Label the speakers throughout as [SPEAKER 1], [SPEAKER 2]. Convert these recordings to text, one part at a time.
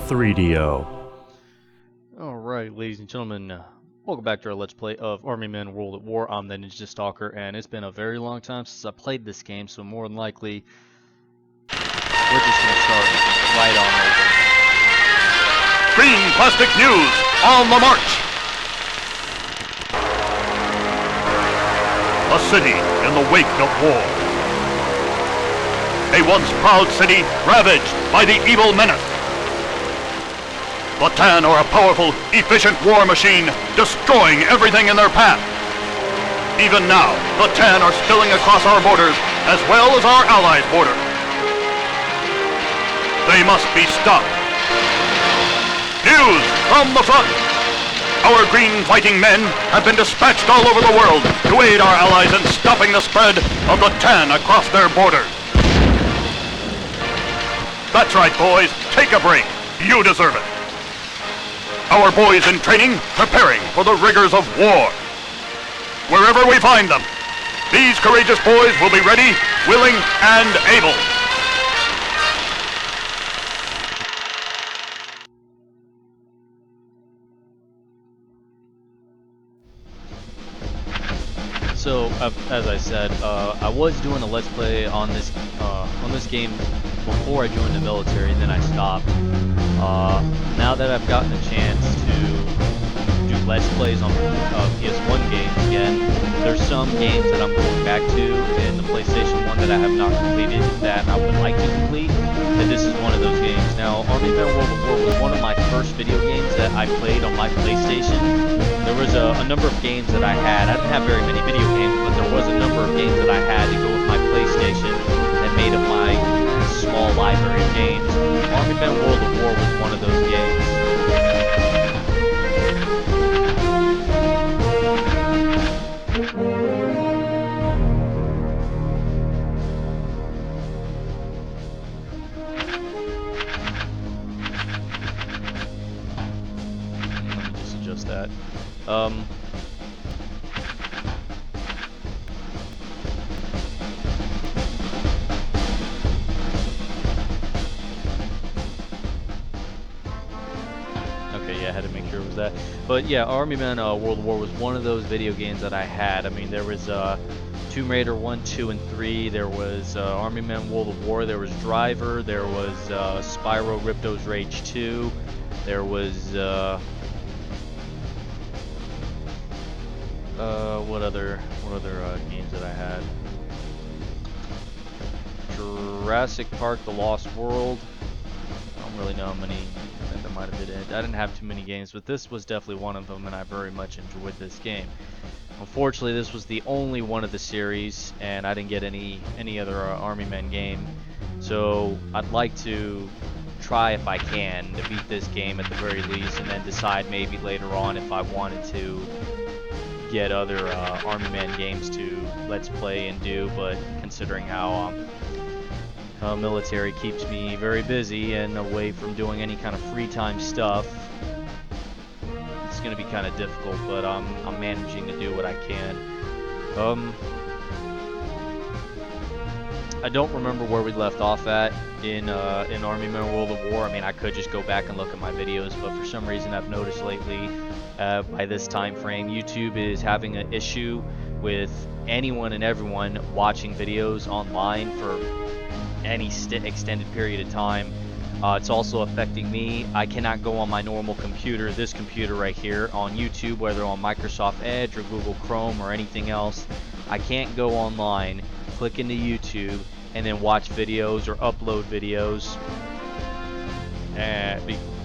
[SPEAKER 1] 3DO.
[SPEAKER 2] Alright, ladies and gentlemen, welcome back to our Let's Play of Army Men World at War. I'm the Ninja Stalker, and it's been a very long time since I played this game, so more than likely, we're just going to start right on over.
[SPEAKER 3] Green Plastic News, on the march! A city in the wake of war. A once proud city ravaged by the evil menace. The Tan are a powerful, efficient war machine, destroying everything in their path. Even now, the Tan are spilling across our borders, as well as our allies' border. They must be stopped. News from the front! Our green fighting men have been dispatched all over the world to aid our allies in stopping the spread of the Tan across their borders. That's right, boys. Take a break. You deserve it. Our boys in training, preparing for the rigors of war. Wherever we find them, these courageous boys will be ready, willing, and able.
[SPEAKER 2] So, as I said, I was doing a Let's Play on this game before I joined the military, and then I stopped. Now that I've gotten a chance to do Let's Plays on PS1 games again, there's some games that I'm going back to in the PlayStation 1 that I have not completed that I would like to complete, and this is one of those games. Now, Army Men World at War was one of my first video games that I played on my PlayStation. There was a number of games that I had. I didn't have very many video games, but there was a number of games that I had to go with my PlayStation that made up my small library of games. Army Men World at War was one of those games. Let me just adjust that. Okay, yeah, I had to make sure it was that. But yeah, Army Men World at War was one of those video games that I had. I mean, there was Tomb Raider 1, 2, and 3. There was Army Men World at War. There was Driver. There was Spyro Ripto's Rage 2. There was what other games that I had? Jurassic Park: The Lost World. I don't really know how many. I think that might have been it. I didn't have too many games, but this was definitely one of them, and I very much enjoyed this game. Unfortunately, this was the only one of the series, and I didn't get any other Army Men game. So I'd like to try, if I can, to beat this game at the very least, and then decide maybe later on if I wanted to get other Army Men games to Let's Play and do. But considering how military keeps me very busy and away from doing any kind of free time stuff, it's going to be kind of difficult, but I'm managing to do what I can. I don't remember where we left off at in Army Men World at War. I mean, I could just go back and look at my videos, but for some reason I've noticed lately, by this time frame, YouTube is having an issue with anyone and everyone watching videos online for any extended period of time. It's also affecting me. I cannot go on my normal computer, this computer right here, on YouTube, whether on Microsoft Edge or Google Chrome or anything else. I can't go online, click into YouTube, and then watch videos or upload videos.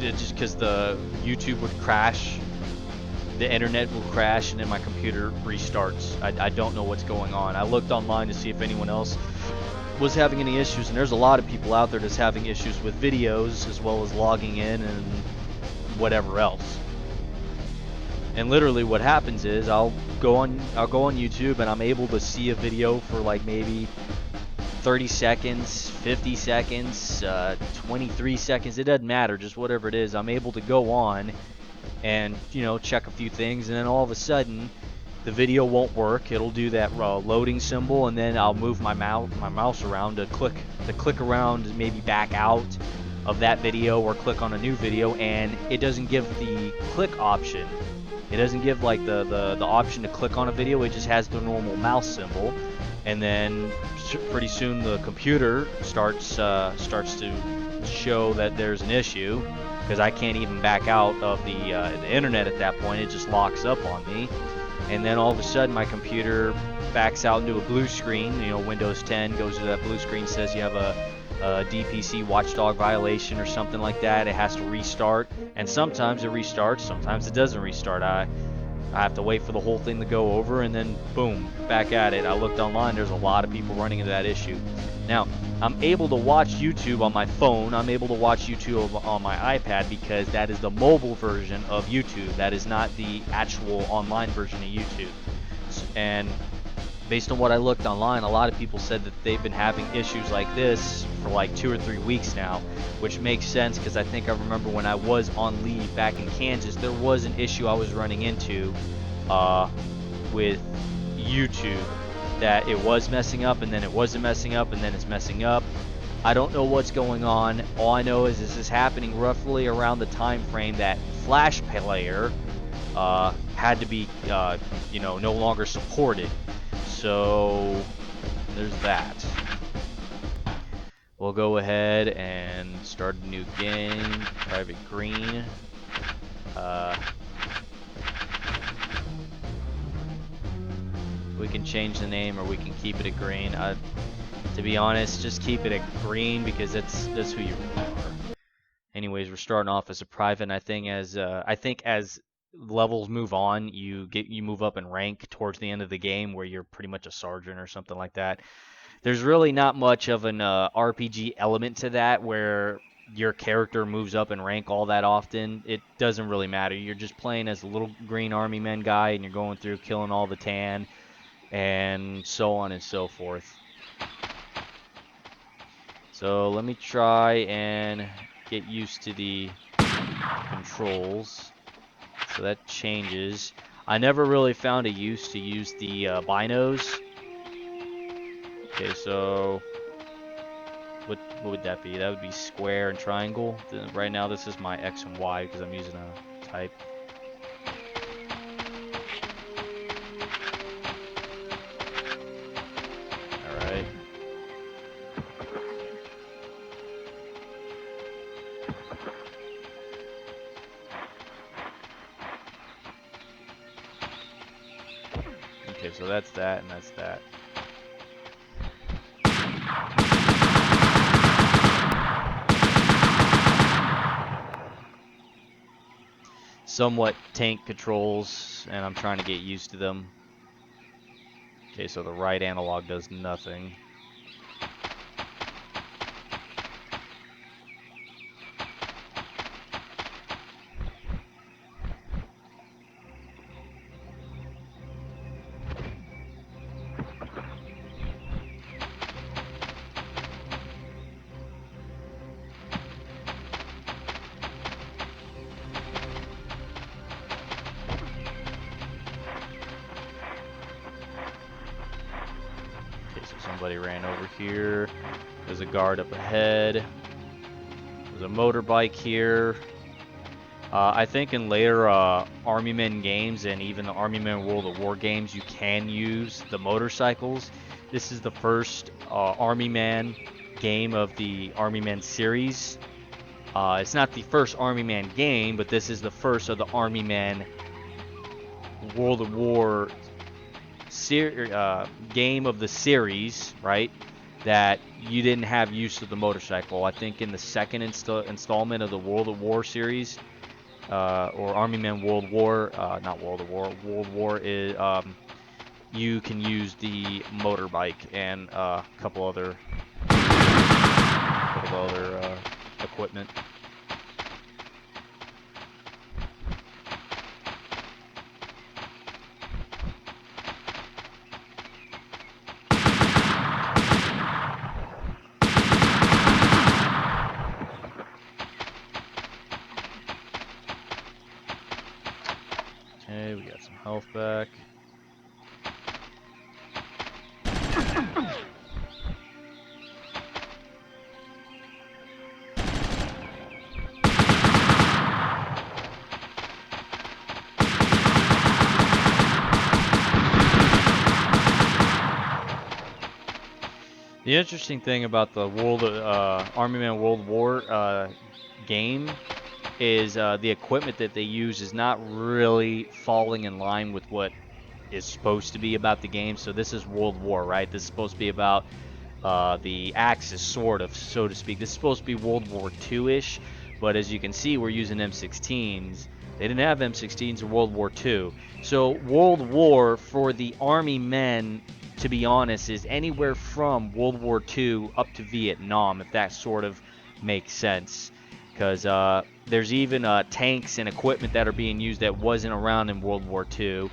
[SPEAKER 2] Just because the YouTube would crash, the internet will crash, and then my computer restarts. I don't know what's going on. I looked online to see if anyone else was having any issues, and there's a lot of people out there that's having issues with videos as well as logging in and whatever else. And literally what happens is I'll go on YouTube and I'm able to see a video for like maybe 30 seconds, 50 seconds, 23 seconds, it doesn't matter, just whatever it is. I'm able to go on and, you know, check a few things, and then all of a sudden the video won't work. It'll do that loading symbol, and then I'll move my mouse around to click around and maybe back out. of that video or click on a new video, and it doesn't give the click option. It doesn't give like the option to click on a video. It just has the normal mouse symbol, and then pretty soon the computer starts to show that there's an issue, because I can't even back out of the internet at that point. It just locks up on me, and then all of a sudden my computer backs out into a blue screen. You know, Windows 10 goes to that blue screen, says you have a DPC watchdog violation or something like that. It has to restart, and sometimes it restarts, sometimes it doesn't restart. I have to wait for the whole thing to go over, and then boom, back at it. I looked online, there's a lot of people running into that issue. Now, I'm able to watch YouTube on my phone. I'm able to watch YouTube on my iPad because that is the mobile version of YouTube. That is not the actual online version of YouTube. And based on what I looked online, a lot of people said that they've been having issues like this for like 2 or 3 weeks now, which makes sense because I think I remember when I was on leave back in Kansas, there was an issue I was running into with YouTube, that it was messing up and then it wasn't messing up and then it's messing up. I don't know what's going on. All I know is this is happening roughly around the time frame that Flash Player had to be no longer supported. So there's that. We'll go ahead and start a new game, Private Green. We can change the name or we can keep it at green. To be honest, just keep it at green because that's who you are. Anyways, we're starting off as a private, and I think as levels move on, you move up in rank towards the end of the game where you're pretty much a sergeant or something like that. There's really not much of an RPG element to that where your character moves up in rank all that often. It doesn't really matter. You're just playing as a little green army man guy, and you're going through killing all the tan and so on and so forth. So let me try and get used to the controls. So that changes. I never really found a use to use the binos. Okay, so what would that be? That would be square and triangle. Right now this is my X and Y because I'm using a type. Alright. Okay, so that's that and that's that. Somewhat tank controls, and I'm trying to get used to them. Okay, so the right analog does nothing. Somebody ran over here. There's a guard up ahead. There's a motorbike here. I think in later Army Men games and even the Army Men World of War games, you can use the motorcycles. This is the first Army Man game of the Army Men series. It's not the first Army Man game, but this is the first of the Army Men World of War game of the series, right? That you didn't have use of the motorcycle. I think in the second installment of the World of War series, or Army Men World War, not World of War, World War is you can use the motorbike and a couple other equipment. Okay, we got some health back. The interesting thing about the Army Man World War game is the equipment that they use is not really falling in line with what is supposed to be about the game. So this is World War, right? This is supposed to be about the Axis, sort of, so to speak. This is supposed to be World War II-ish, but as you can see, we're using M16s. They didn't have M16s in World War II. So World War, for the Army men, to be honest, is anywhere from World War II up to Vietnam, if that sort of makes sense. Because there's even tanks and equipment that are being used that wasn't around in World War II.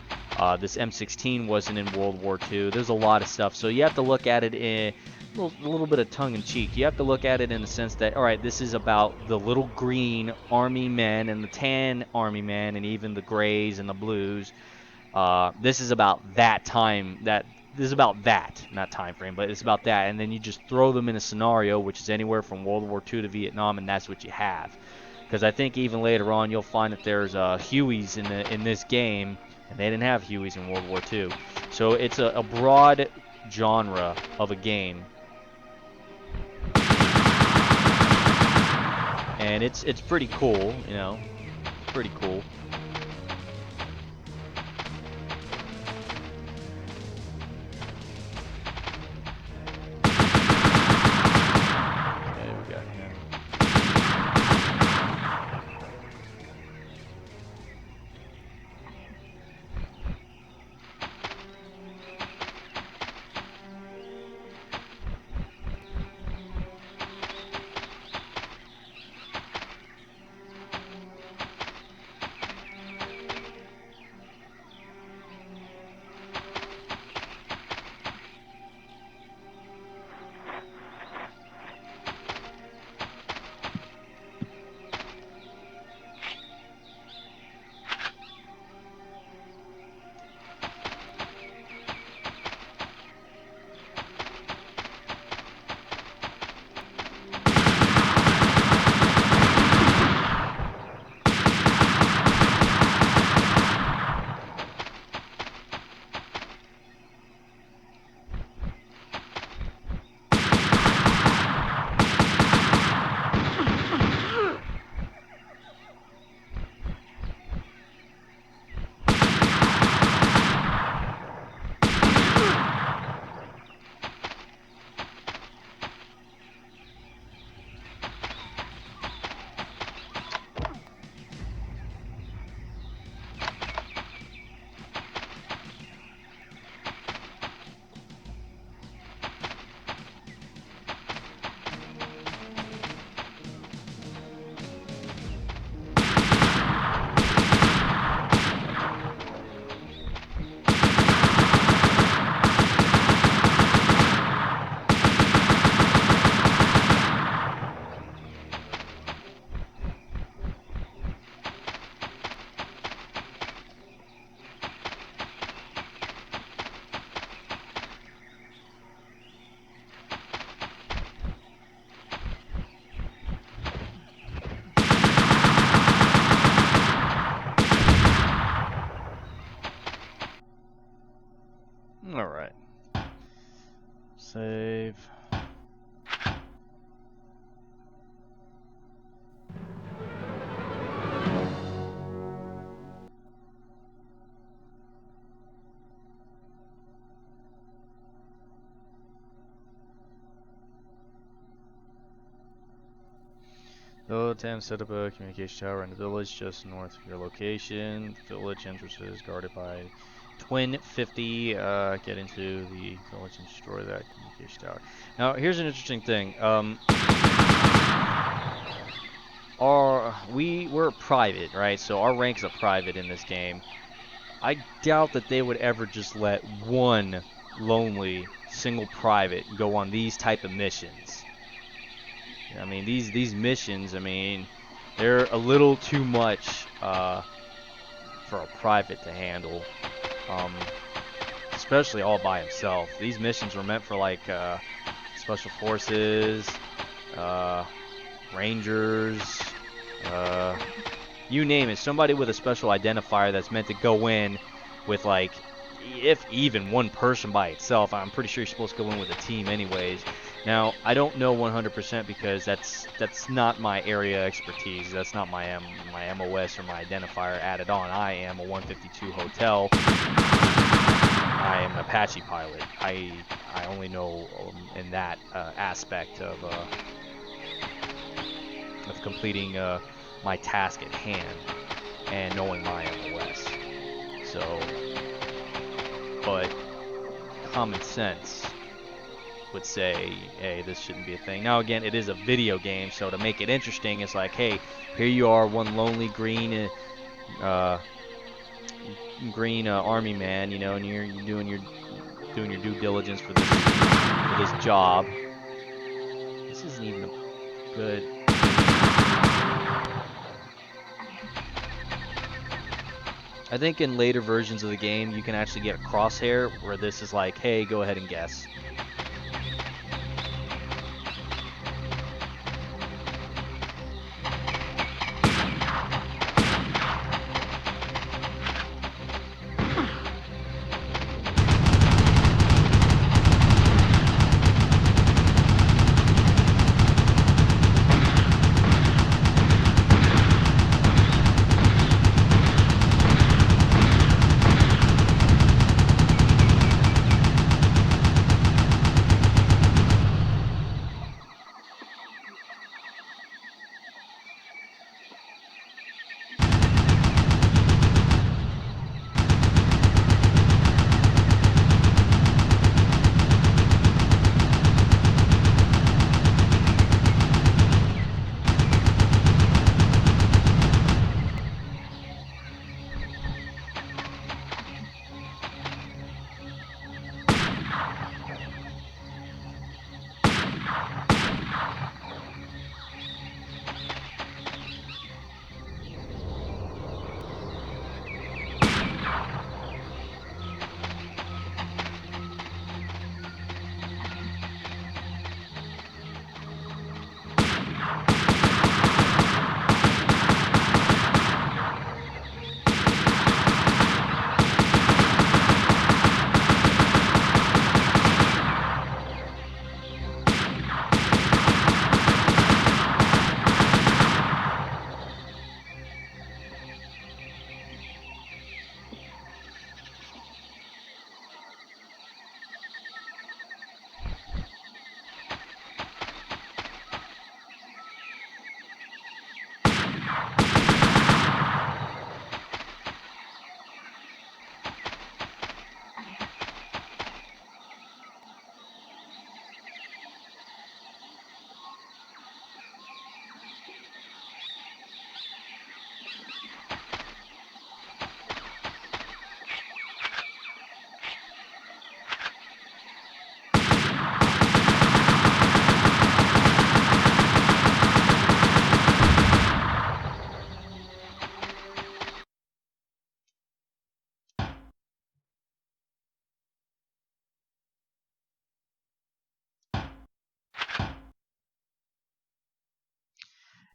[SPEAKER 2] This M16 wasn't in World War II. There's a lot of stuff. So you have to look at it in a little bit of tongue-in-cheek. You have to look at it in the sense that, all right, this is about the little green army men and the tan army men and even the grays and the blues. This is about that time. This is about that, not time frame, but it's about that. And then you just throw them in a scenario which is anywhere from World War II to Vietnam, and that's what you have. Because I think even later on you'll find that there's Hueys in this game, and they didn't have Hueys in World War II. So it's a broad genre of a game. And it's pretty cool, you know, pretty cool. Okay, we got him. All right. Save. Tam set up a communication tower in the village just north of your location. The village entrance is guarded by Twin 50. Get into the village and destroy that communication tower. Now, here's an interesting thing. We're private, right? So our rank's a private in this game. I doubt that they would ever just let one lonely single private go on these type of missions. I mean, these missions, I mean, they're a little too much for a private to handle, especially all by himself. These missions were meant for like special forces, rangers, you name it. Somebody with a special identifier that's meant to go in with like, if even one person by itself. I'm pretty sure you're supposed to go in with a team anyways. Now, I don't know 100% because that's not my area expertise. That's not my MOS or my identifier added on. I am a 152 hotel. I am an Apache pilot. I only know in that aspect of completing my task at hand and knowing my MOS. So, but common sense would say, hey, this shouldn't be a thing. Now again, it is a video game, so to make it interesting, it's like, hey, here you are, one lonely green army man, you know, and you're doing your due diligence for this job. This isn't even a good. I think in later versions of the game, you can actually get a crosshair where this is like, hey, go ahead and guess.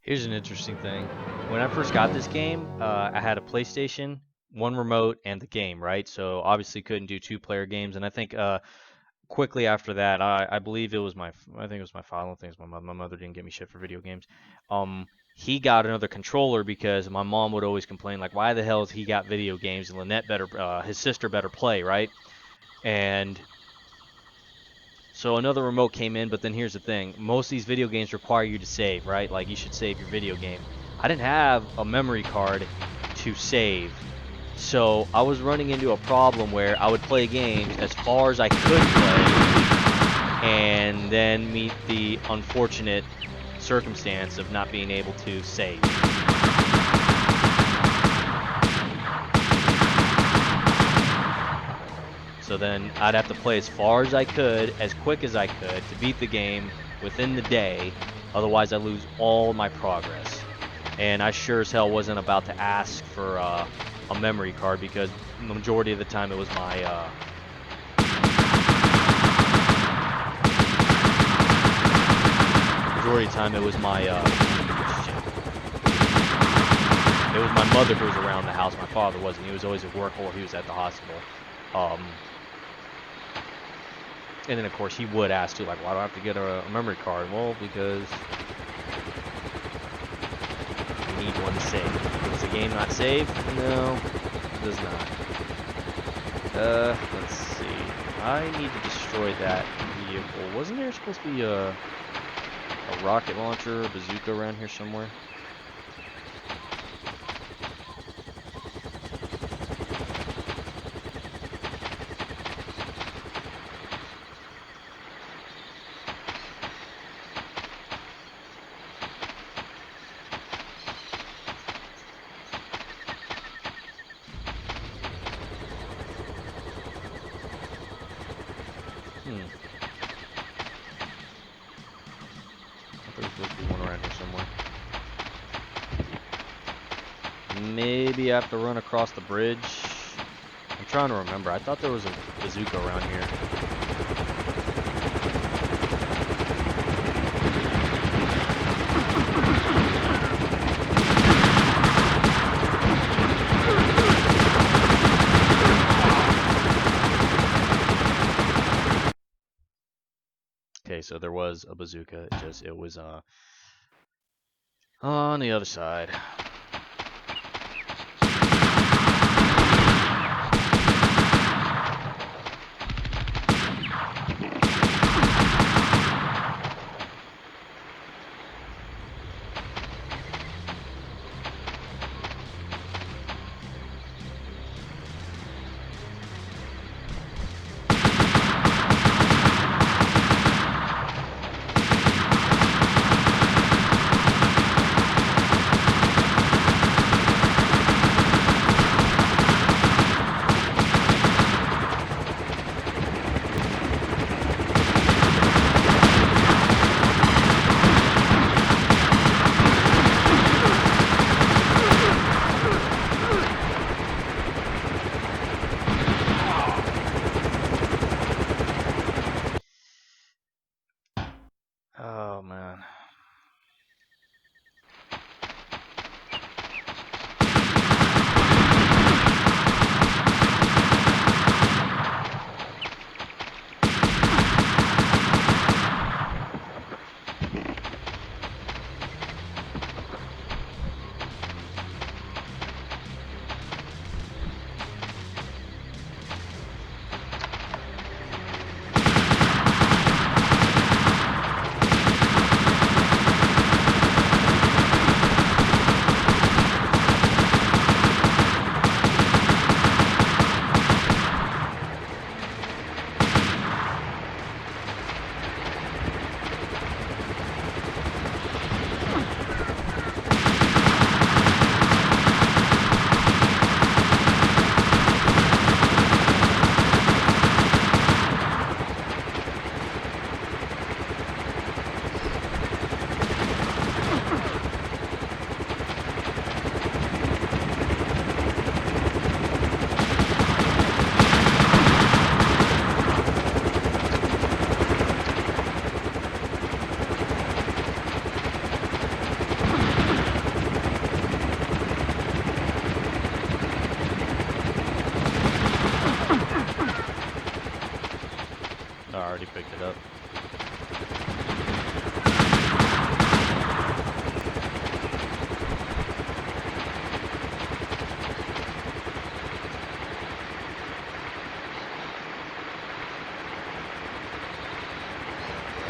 [SPEAKER 2] Here's an interesting thing. When I first got this game, I had a PlayStation, one remote, and the game, right? So obviously couldn't do two-player games. And I think quickly after that, I believe it was I think it was my father. I think it was my mother didn't get me shit for video games. He got another controller because my mom would always complain, like, why the hell has he got video games and Lynette his sister better play, right? And so another remote came in, but then here's the thing. Most of these video games require you to save, right? Like, you should save your video game. I didn't have a memory card to save. So I was running into a problem where I would play games as far as I could play and then meet the unfortunate circumstance of not being able to save. So then I'd have to play as far as I could, as quick as I could, to beat the game within the day. Otherwise, I lose all my progress. And I sure as hell wasn't about to ask for a memory card because the majority of the time it was my it was my mother who was around the house. My father wasn't. He was always at work or he was at the hospital. And then of course he would ask too, like, why do I have to get a memory card? Well, because you need one to save. Does the game not save? No, it does not. Let's see. I need to destroy that vehicle. Wasn't there supposed to be a rocket launcher or bazooka around here somewhere? There's supposed to be one around here somewhere. Maybe I have to run across the bridge. I'm trying to remember. I thought there was a bazooka around here. Okay, so there was a bazooka. It was on the other side. Oh man. I already picked it up.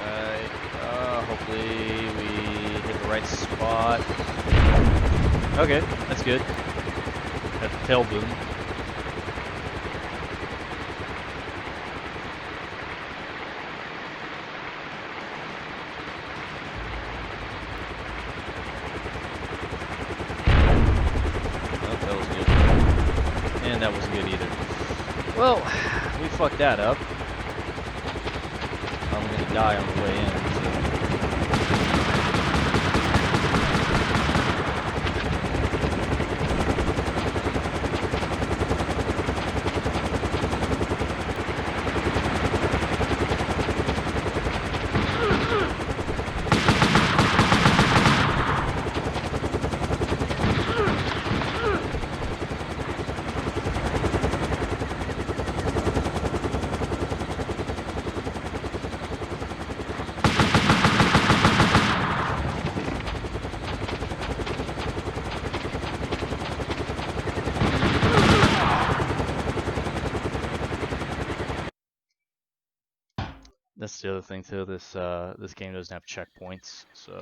[SPEAKER 2] Alright, hopefully we hit the right spot. Okay, that's good. At the tail boom. That wasn't good either. Well, we fucked that up. I'm gonna die on the way in. that's the other thing too. This game doesn't have checkpoints, so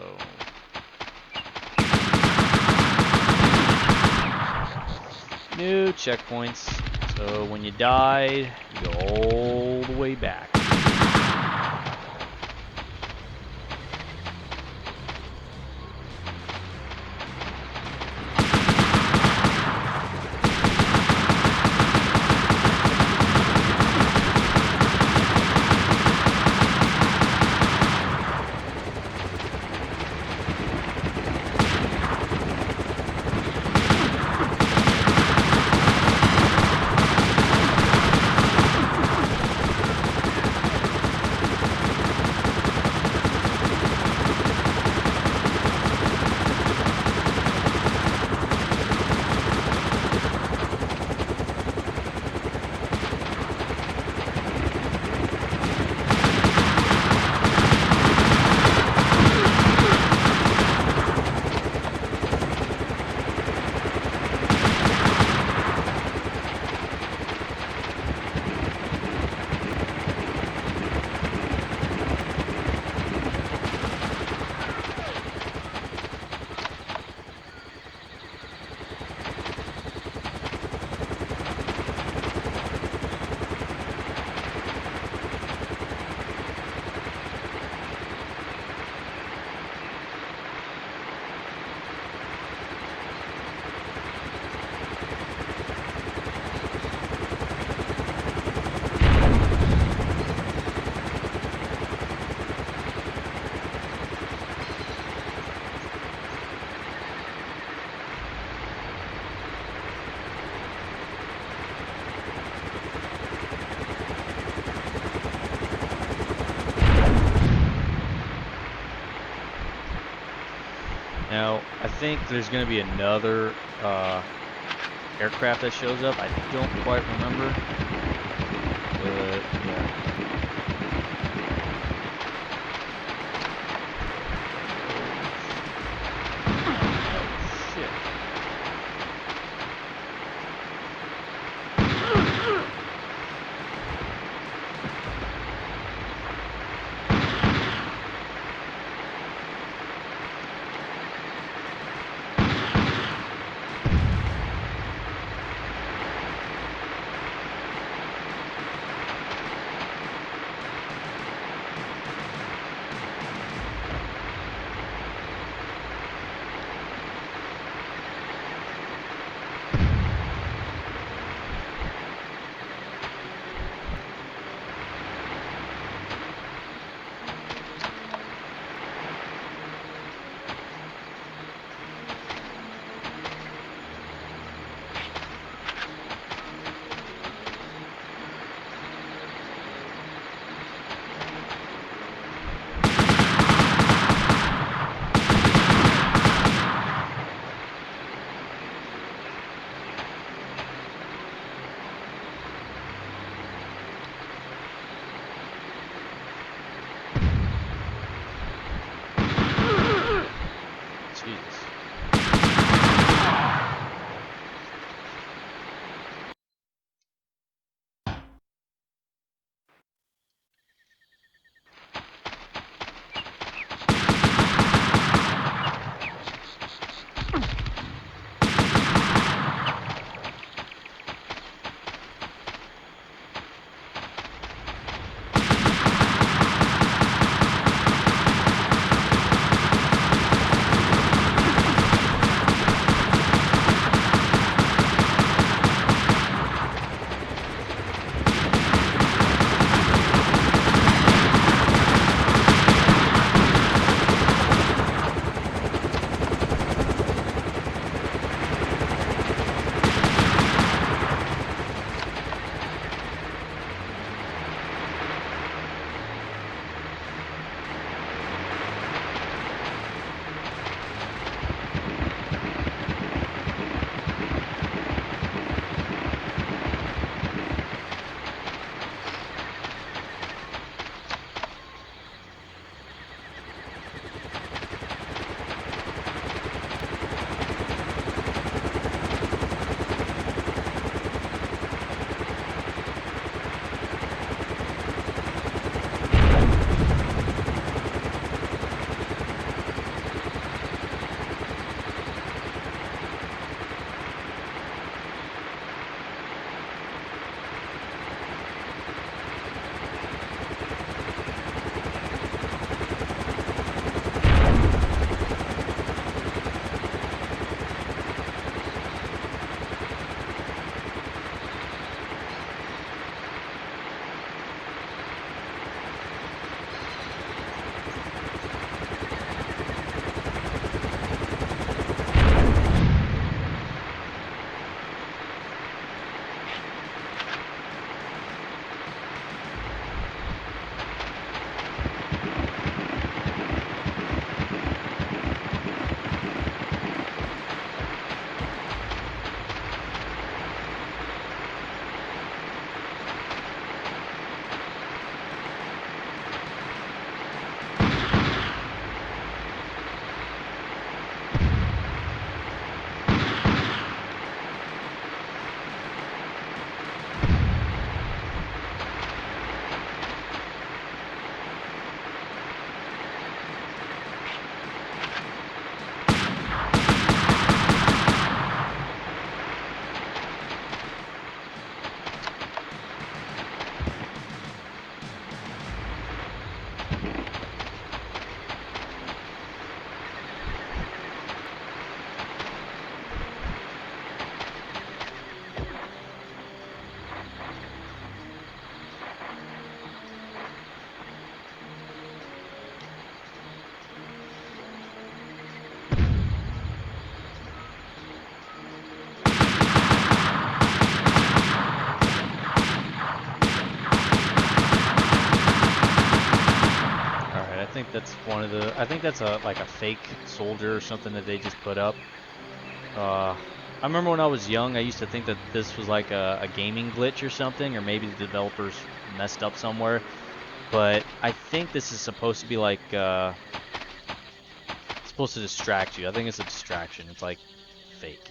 [SPEAKER 2] no checkpoints. So when you die, you go all the way back. Now, I think there's going to be another aircraft that shows up. I don't quite remember. But, yeah. Oh, shit. that's one of the. I think that's a like a fake soldier or something that they just put up. I remember when I was young, I used to think that this was like a gaming glitch or something, or maybe the developers messed up somewhere. But I think this is supposed to be like it's supposed to distract you. I think it's a distraction. It's like fake.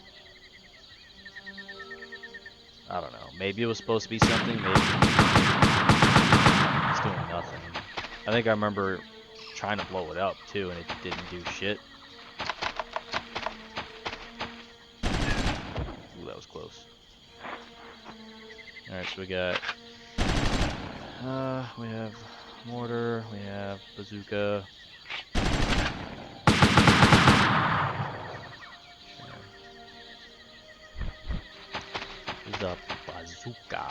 [SPEAKER 2] I don't know. Maybe it was supposed to be something. Maybe it's doing nothing. I think I remember trying to blow it up too, and it didn't do shit. Ooh, that was close. All right, so we have mortar, we have bazooka. The bazooka.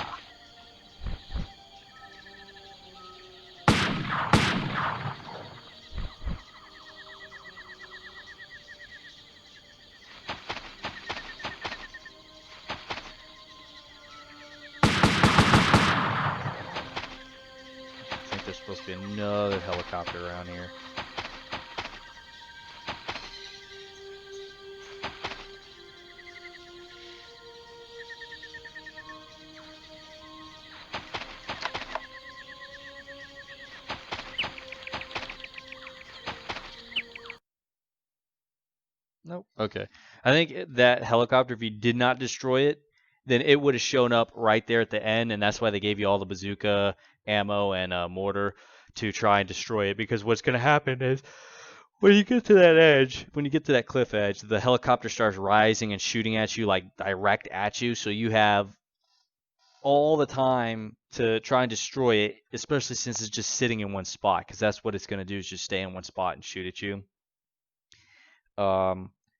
[SPEAKER 2] I think there's supposed to be another helicopter around here. Nope. Okay. I think that helicopter, if you did not destroy it, then it would have shown up right there at the end, and that's why they gave you all the bazooka ammo and mortar to try and destroy it. Because what's going to happen is when you get to that edge, when you get to that cliff edge, the helicopter starts rising and shooting at you, like direct at you. So you have all the time to try and destroy it, especially since it's just sitting in one spot, because that's what it's going to do is just stay in one spot and shoot at you.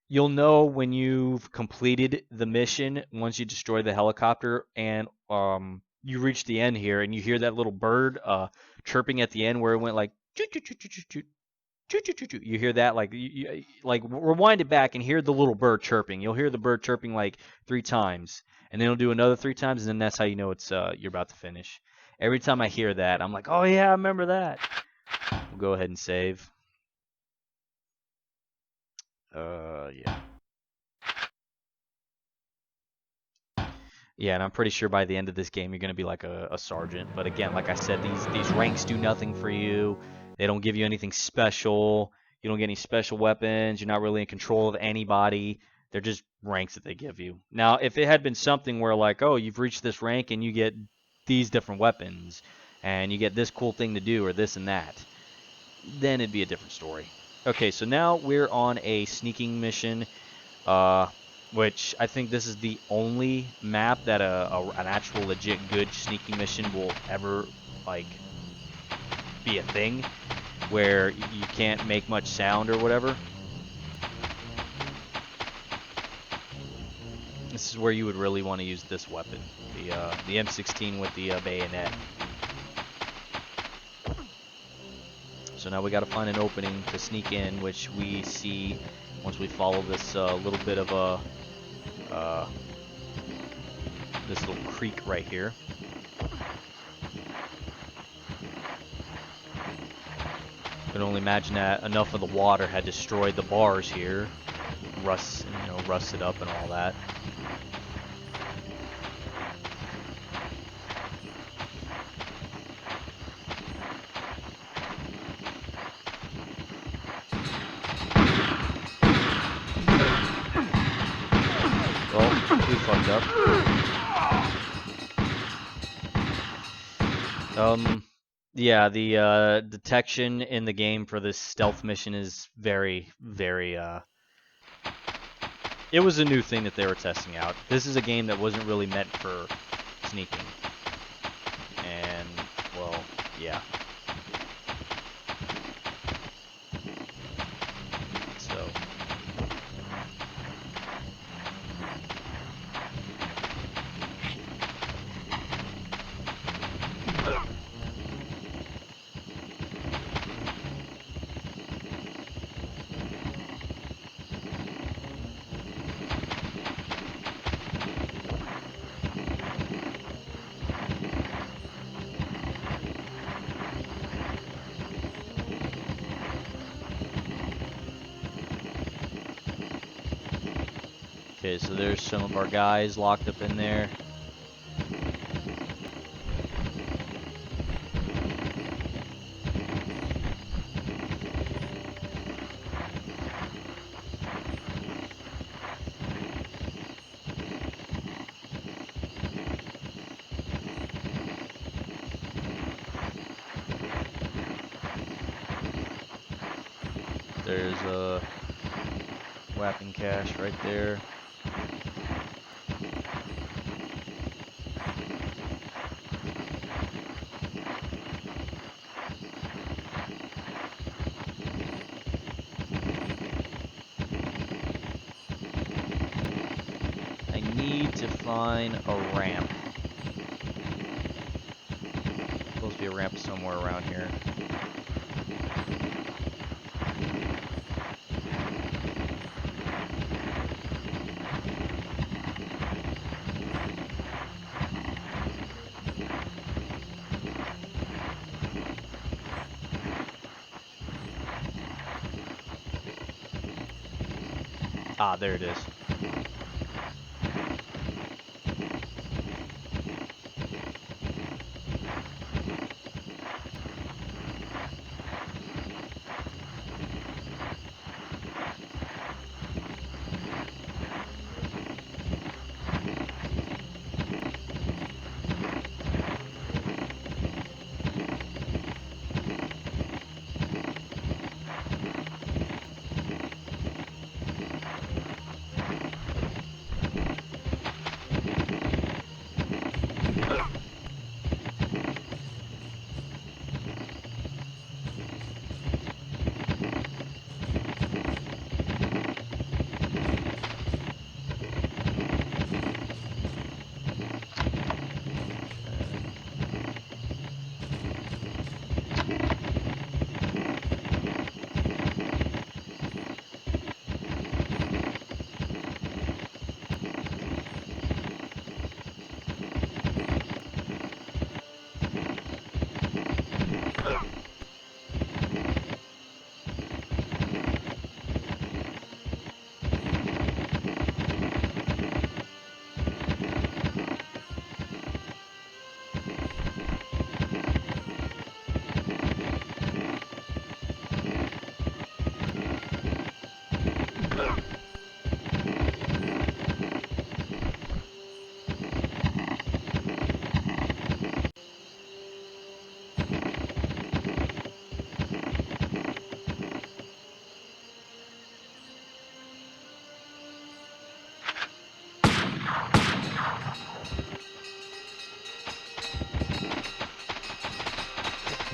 [SPEAKER 2] You'll know when you've completed the mission once you destroy the helicopter and you reach the end here and you hear that little bird chirping at the end where it went like choo choo choo choo choo choo choo choo choo choo. You hear that like like rewind it back and hear the little bird chirping. You'll hear the bird chirping like 3 times and then it'll do another 3 times and then that's how you know it's you're about to finish. Every time I hear that, I'm like, "Oh yeah, I remember that." We'll go ahead and save. Yeah. Yeah, and I'm pretty sure by the end of this game you're going to be like a sergeant. But again, like I said, these ranks do nothing for you. They don't give you anything special. You don't get any special weapons. You're not really in control of anybody. They're just ranks that they give you. Now, if it had been something where like, oh, you've reached this rank and you get these different weapons and you get this cool thing to do or this and that, then it'd be a different story. Okay, so now we're on a sneaking mission. Which I think this is the only map that an actual legit good sneaking mission will ever like be a thing where you can't make much sound or whatever. This is where you would really want to use this weapon, the M16 with the bayonet. So now we got to find an opening to sneak in, which we see once we follow this little bit of a this little creek right here. I can only imagine that enough of the water had destroyed the bars here, rusted up and all that. We fucked up. Yeah, the detection in the game for this stealth mission is very, very, it was a new thing that they were testing out. This is a game that wasn't really meant for sneaking. And, well, yeah. So... Okay, so there's some of our guys locked up in there. There's a weapon cache right there. I need to find a ramp. Supposed to be a ramp somewhere around here. Ah, there it is.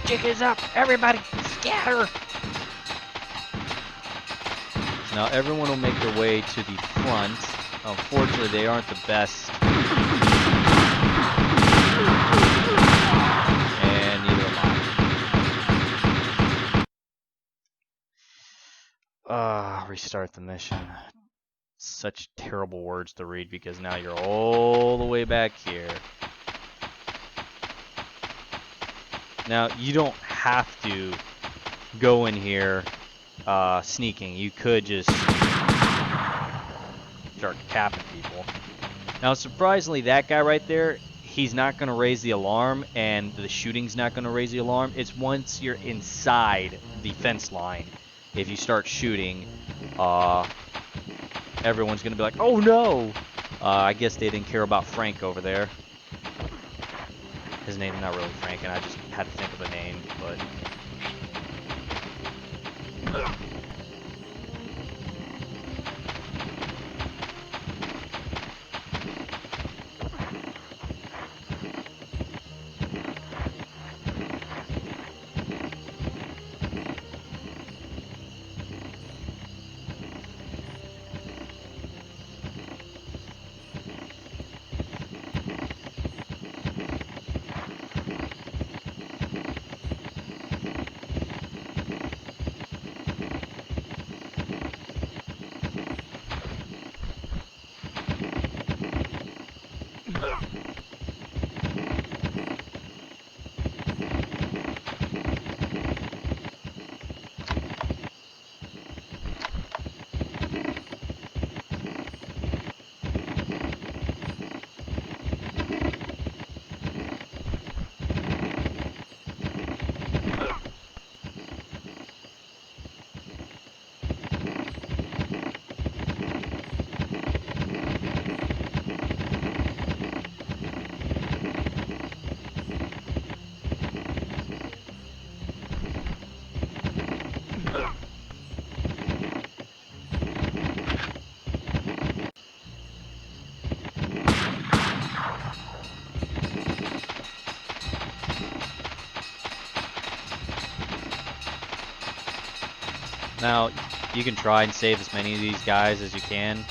[SPEAKER 1] Jig is up! Everybody, scatter!
[SPEAKER 2] Now everyone will make their way to the front. Unfortunately, they aren't the best. And neither am I. Restart the mission. Such terrible words to read because now you're all the way back here. Now, you don't have to go in here sneaking. You could just start capping people. Now, surprisingly, that guy right there, he's not going to raise the alarm, and the shooting's not going to raise the alarm. It's once you're inside the fence line. If you start shooting, everyone's going to be like, oh no! I guess they didn't care about Frank over there. His name's not really Frank, and I just had to think of a name, but... Now, you can try and save as many of these guys as you can.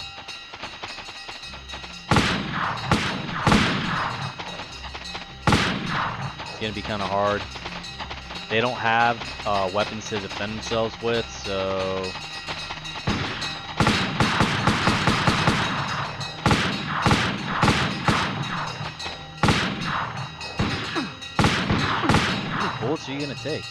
[SPEAKER 2] It's gonna be kind of hard. They don't have weapons to defend themselves with, so... How many bullets are you gonna take?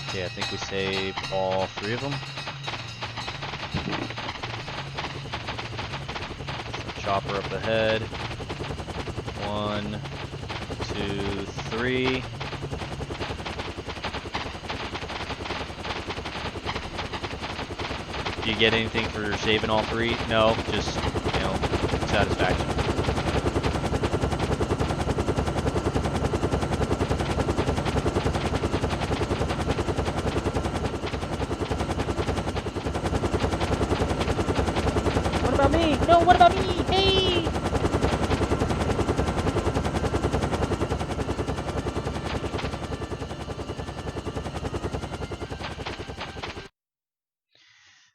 [SPEAKER 2] Okay, I think we saved all 3 of them. Chopper up ahead. 1, 2, 3. Do you get anything for saving all 3? No, just, you know, satisfaction.
[SPEAKER 1] What about me? No, what about me? Hey!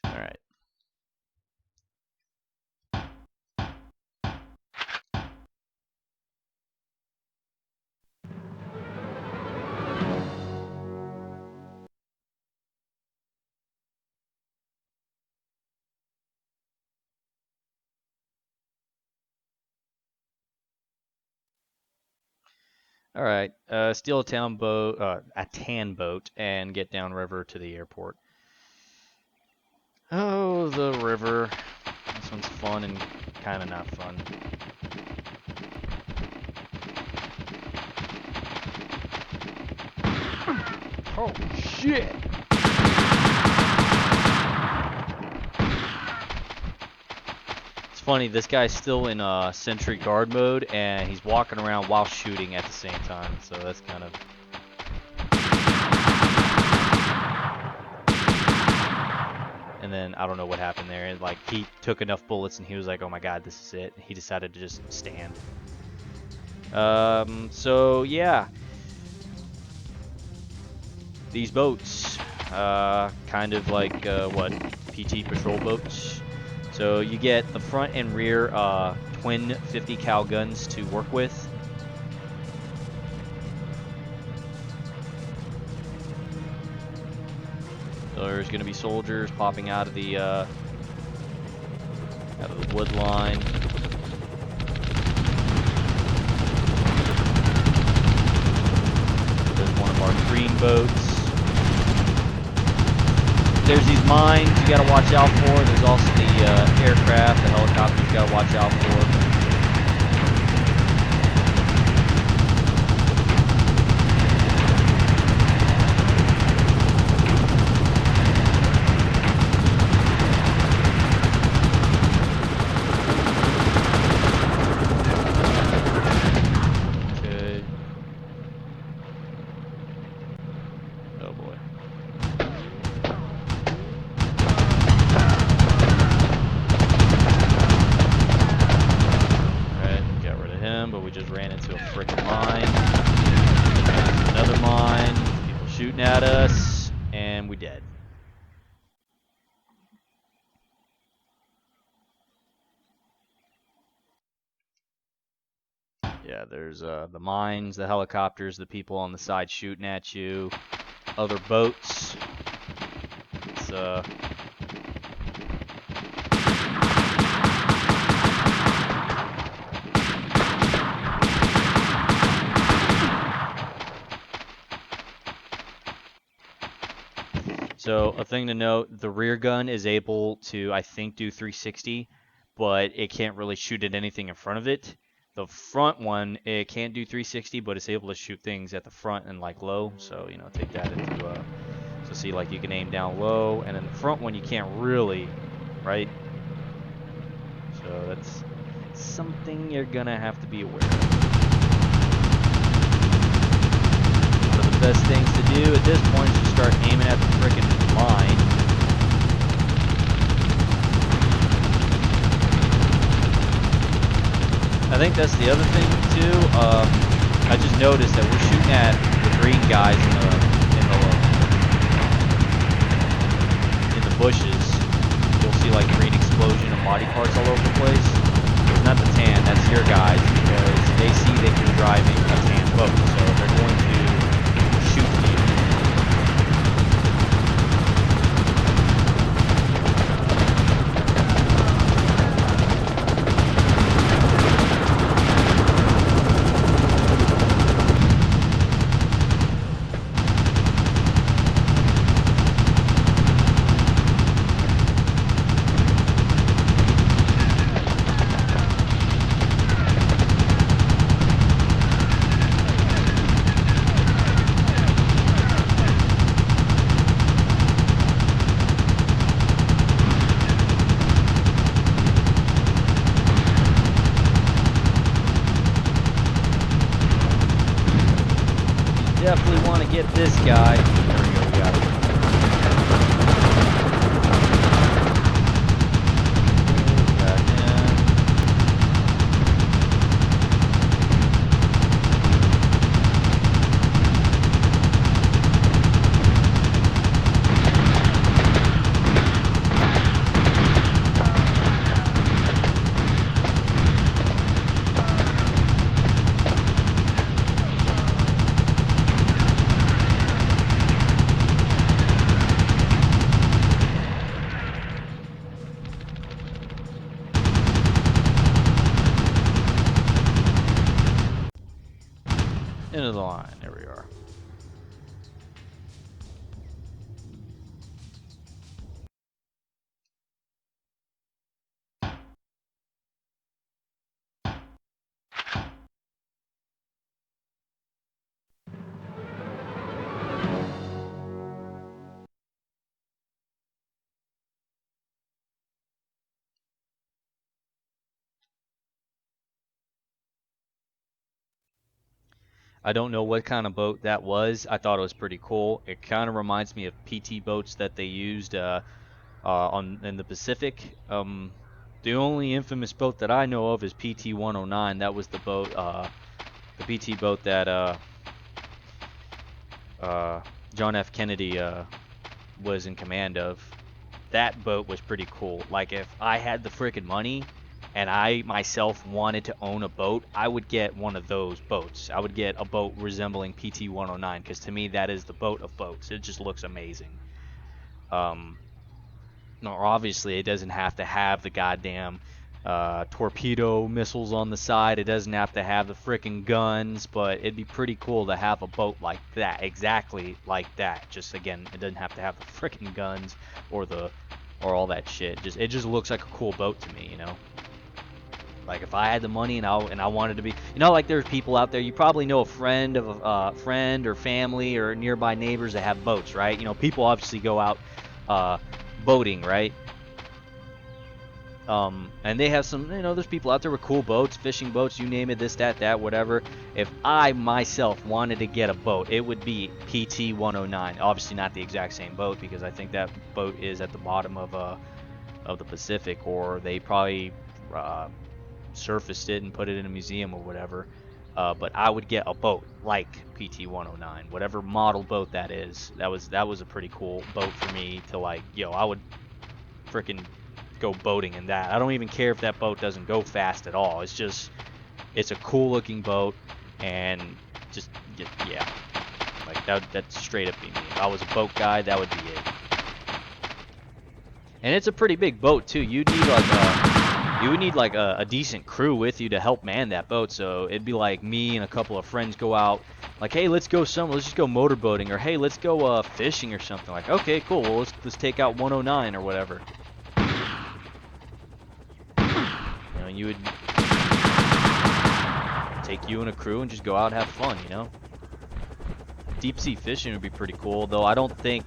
[SPEAKER 2] All right. All right, steal a tan boat, and get downriver to the airport. Oh, the river. This one's fun and kind of not fun.
[SPEAKER 1] Oh, shit!
[SPEAKER 2] It's funny, this guy's still in sentry guard mode, and he's walking around while shooting at the same time, so that's kind of... And then, I don't know what happened there, and, like, he took enough bullets and he was like, oh my god, this is it. He decided to just stand. So, yeah. These boats, kind of like, what, PT patrol boats. So you get the front and rear twin 50 cal guns to work with. There's going to be soldiers popping out of the wood line. There's one of our green boats. There's these mines you gotta watch out for. There's also the aircraft, the helicopters you gotta watch out for. Okay. Oh boy. But we just ran into a frickin' mine. Another mine. People shooting at us, and we dead. Yeah, there's the mines, the helicopters, the people on the side shooting at you, other boats. It's So a thing to note, the rear gun is able to, I think, do 360, but it can't really shoot at anything in front of it. The front one, it can't do 360, but it's able to shoot things at the front and like low. So, you know, take that into, so see, like you can aim down low, and then the front one you can't really, right? So that's something you're gonna have to be aware of. One of the best things to do at this point is to start aiming at the frickin' line. I think that's the other thing too. I just noticed that we're shooting at the green guys in the bushes. You'll see like green explosion and body parts all over the place. It's not the tan, that's your guys, because they see that you're driving a tan boat, so they're going to shoot you. Definitely want to get this guy. There we go, we got it. Got him. Into the line, there we are. I don't know what kind of boat that was. I thought it was pretty cool. It kind of reminds me of PT boats that they used in the Pacific. The only infamous boat that I know of is PT 109. That was the boat, the PT boat that John F. Kennedy was in command of. That boat was pretty cool. Like, if I had the freaking money and I myself wanted to own a boat, I would get one of those boats. I would get a boat resembling PT 109, because to me that is the boat of boats. It just looks amazing. Now obviously it doesn't have to have the goddamn torpedo missiles on the side. It doesn't have to have the freaking guns, but it'd be pretty cool to have a boat like that, exactly like that. Just again, it doesn't have to have the freaking guns or all that shit. It just looks like a cool boat to me, you know. Like, if I had the money and I wanted to be, you know, like there's people out there, you probably know a friend of a friend or family or nearby neighbors that have boats, right? You know, people obviously go out boating, right? And they have some, you know, there's people out there with cool boats, fishing boats, you name it, this, that, whatever. If I myself wanted to get a boat, it would be PT 109. Obviously not the exact same boat, because I think that boat is at the bottom of the Pacific, or they probably surfaced it and put it in a museum or whatever. But I would get a boat like PT 109, whatever model boat that is. That was a pretty cool boat for me to, like, yo, I would freaking go boating in that. I don't even care if that boat doesn't go fast at all. It's just, it's a cool looking boat, and just, yeah, like that's straight up be me. If I was a boat guy, that would be it. And it's a pretty big boat too. You would need like a decent crew with you to help man that boat. So it'd be like me and a couple of friends go out, like, hey, let's just go motorboating, or hey, let's go fishing or something. Like, okay, cool, well, let's take out 109 or whatever. You know, you would take you and a crew and just go out and have fun, you know. Deep sea fishing would be pretty cool, though I don't think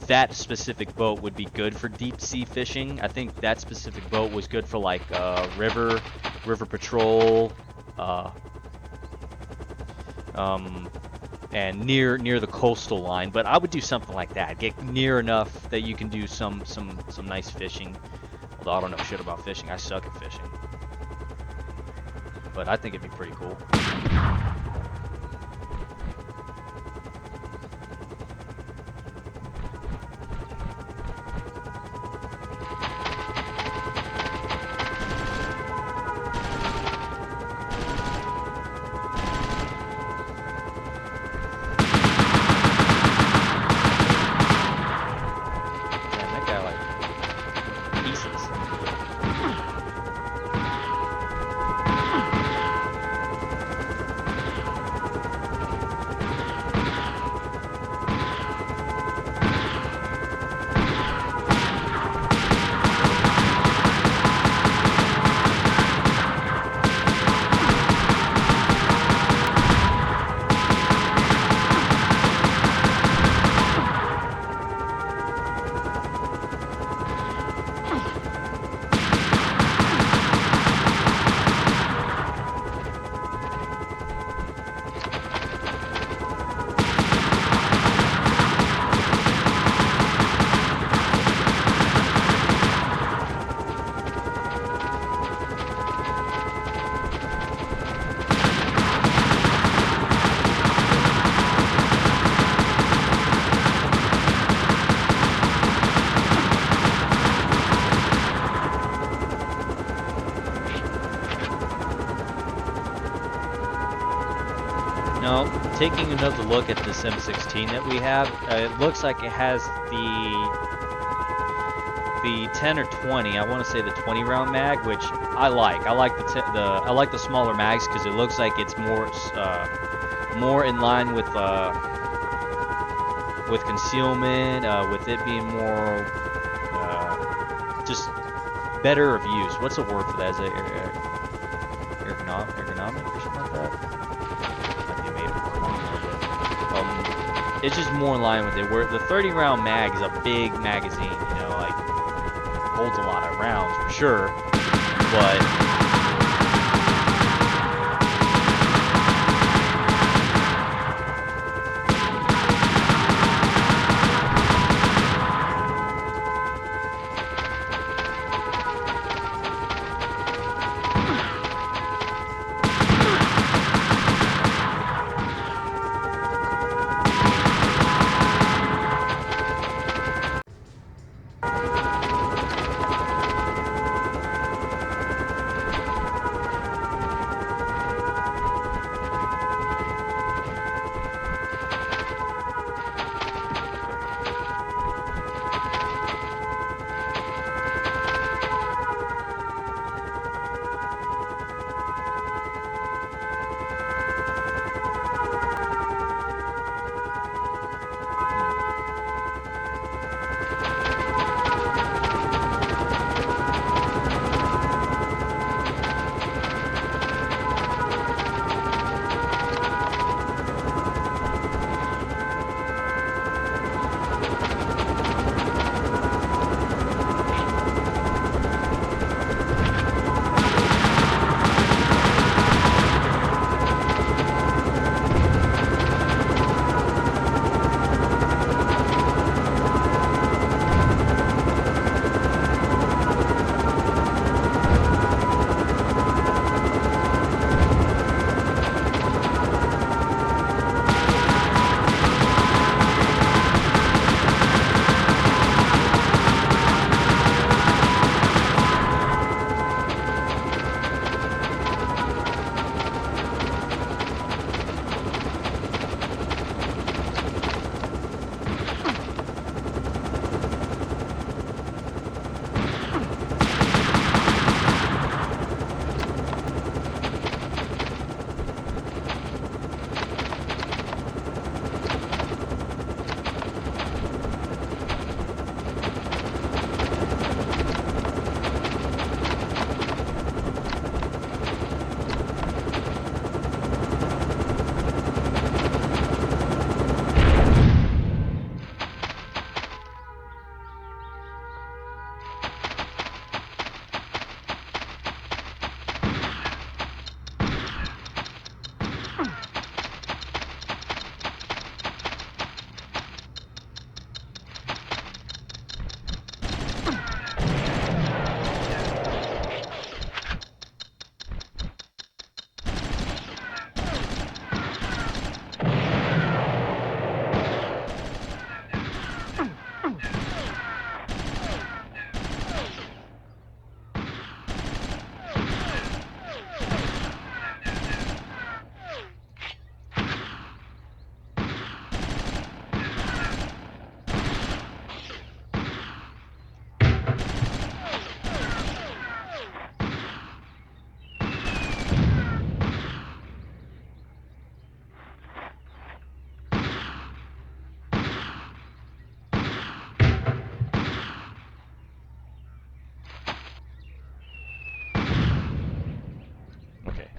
[SPEAKER 2] that specific boat would be good for deep sea fishing. I think that specific boat was good for like river patrol, and near the coastal line. But I would do something like that. Get near enough that you can do some nice fishing. Although I don't know shit about fishing. I suck at fishing. But I think it'd be pretty cool. taking another look at this M16 that we have, it looks like it has the 10 or 20. I want to say the 20 round mag, which I like. I like I like the smaller mags because it looks like it's more in line with concealment, with it being more just better of use. What's the word for that? Is it ergonomic or something like that? Might be made of. It's just more in line with it. Where the 30 round mag is a big magazine, you know, like holds a lot of rounds for sure, but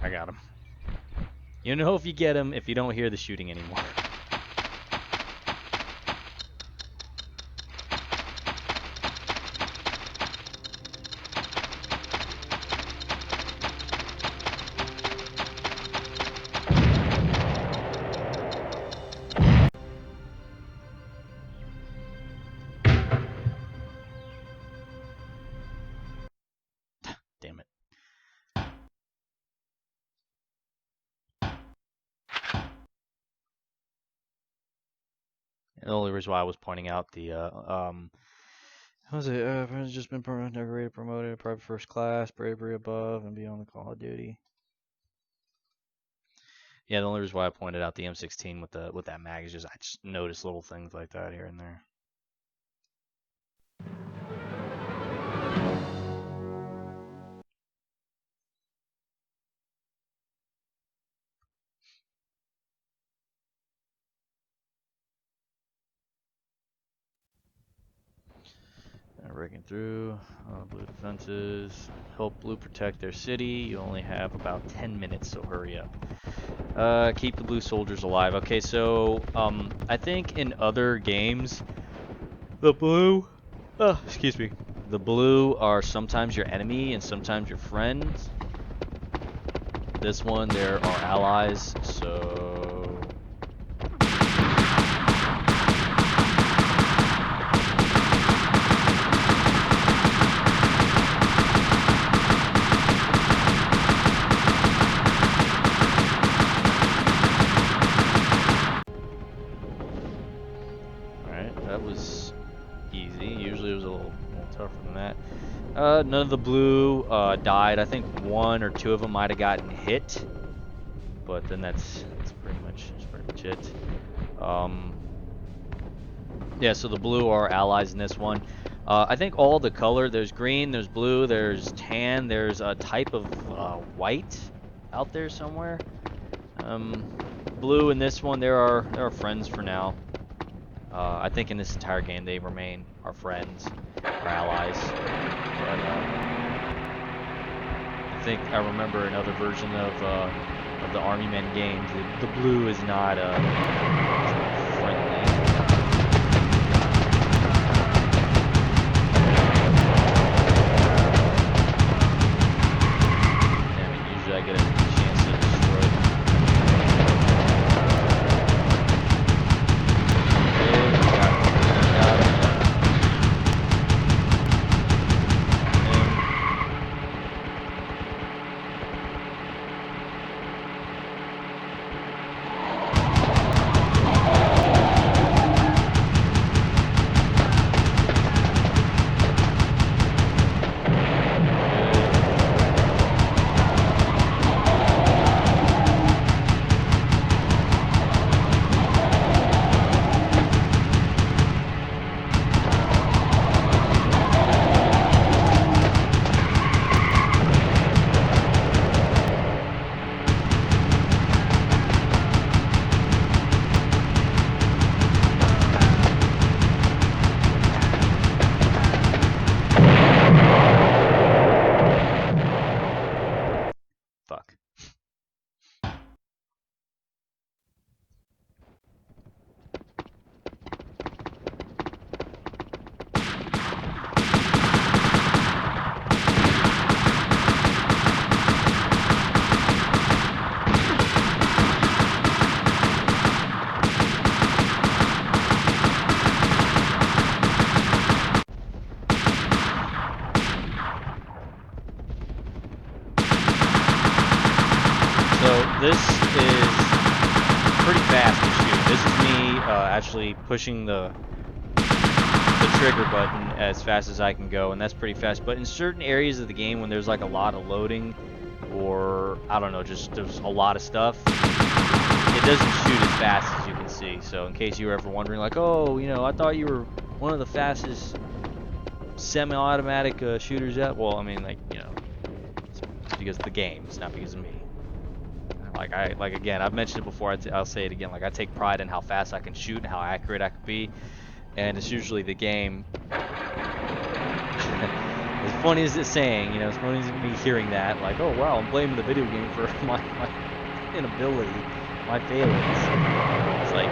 [SPEAKER 2] I got him. You know if you get him if you don't hear the shooting anymore. Damn it. The only reason why I was pointing out the how was it? Has just been decorated, promoted, private first class, bravery above and beyond the Call of Duty. Yeah, the only reason why I pointed out the M16 with that mag is just I just noticed little things like that here and there. Breaking through blue defenses, help blue protect their city. You only have about 10 minutes, so hurry up. Keep the blue soldiers alive. Okay, so I think in other games, the blue, excuse me, the blue are sometimes your enemy and sometimes your friends. This one, they're our allies, so. That was easy. Usually it was a little tougher than that. None of the blue died. I think one or two of them might have gotten hit, but then that's pretty much it. Yeah, so the blue are allies in this one. I think all the color, there's green, there's blue, there's tan, there's a type of white out there somewhere. Blue in this one, there are friends for now. I think in this entire game they remain our friends, our allies. But I think I remember another version of the Army Men games. The blue is not friendly. Damn it! Usually I get a chance to destroy them. This is pretty fast to shoot. This is me actually pushing the trigger button as fast as I can go, and that's pretty fast. But in certain areas of the game, when there's like a lot of loading, or I don't know, just there's a lot of stuff, it doesn't shoot as fast as you can see. So in case you were ever wondering, like, oh, you know, I thought you were one of the fastest semi-automatic shooters yet. Well, I mean, like, you know, it's because of the game. It's not because of me. Like again, I've mentioned it before. I'll say it again. Like I take pride in how fast I can shoot and how accurate I can be, and it's usually the game. As funny as it's saying, you know, as funny as me hearing that, like, oh wow, I'm blaming the video game for my inability, my failings. It's like.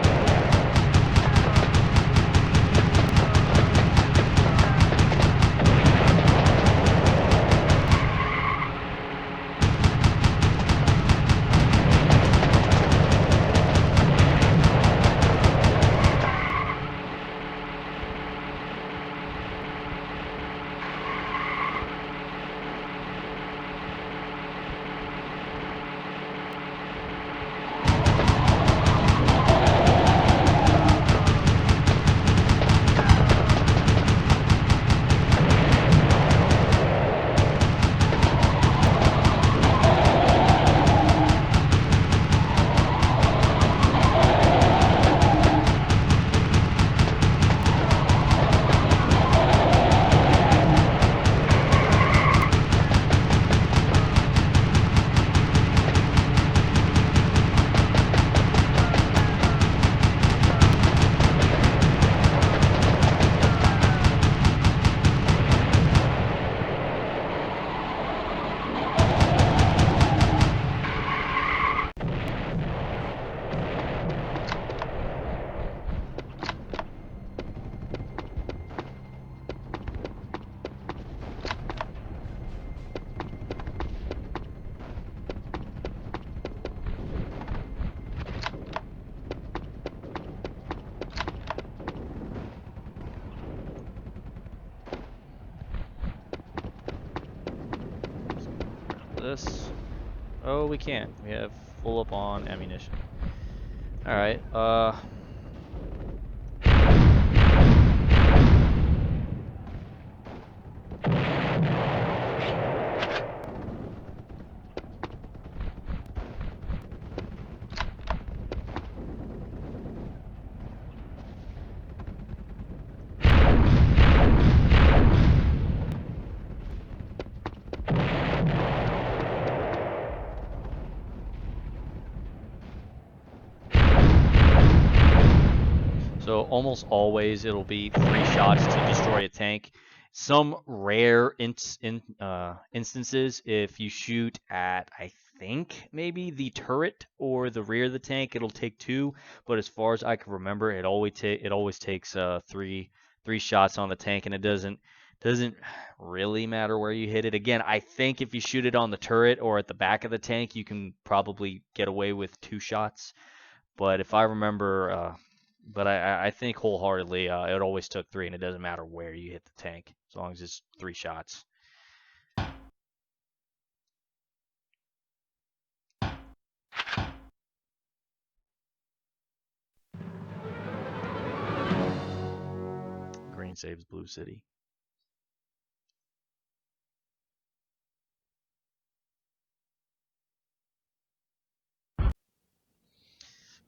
[SPEAKER 2] this? Oh, we can't. We have full up on ammunition. Alright, so almost always it'll be 3 shots to destroy a tank. Some rare instances, if you shoot at, I think, maybe the turret or the rear of the tank, it'll take 2. But as far as I can remember, it always takes 3 shots on the tank, and it doesn't really matter where you hit it. Again, I think if you shoot it on the turret or at the back of the tank, you can probably get away with 2 shots. But if I remember, but I think wholeheartedly it always took 3, and it doesn't matter where you hit the tank, as long as it's 3 shots. Green saves Blue City.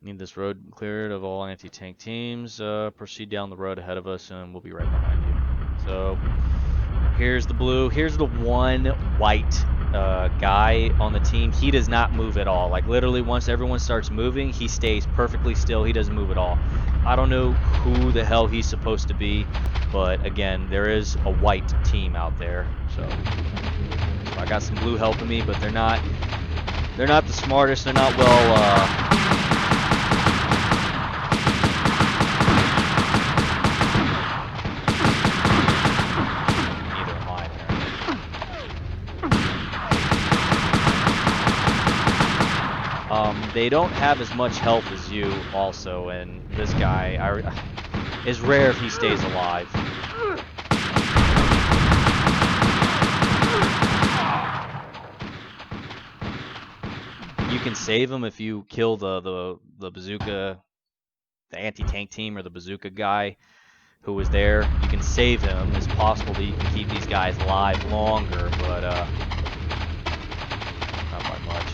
[SPEAKER 2] Need this road cleared of all anti-tank teams. Proceed down the road ahead of us, and we'll be right behind you. So here's the blue. Here's the one white guy on the team. He does not move at all. Like literally, once everyone starts moving, he stays perfectly still. He doesn't move at all. I don't know who the hell he's supposed to be, but again, there is a white team out there. So I got some blue helping me, but they're not the smartest. They're not well. They don't have as much health as you also, and this guy is rare if he stays alive. You can save him if you kill the bazooka, the anti-tank team, or the bazooka guy who was there. You can save him. It's possible that you can keep these guys alive longer, but not by much.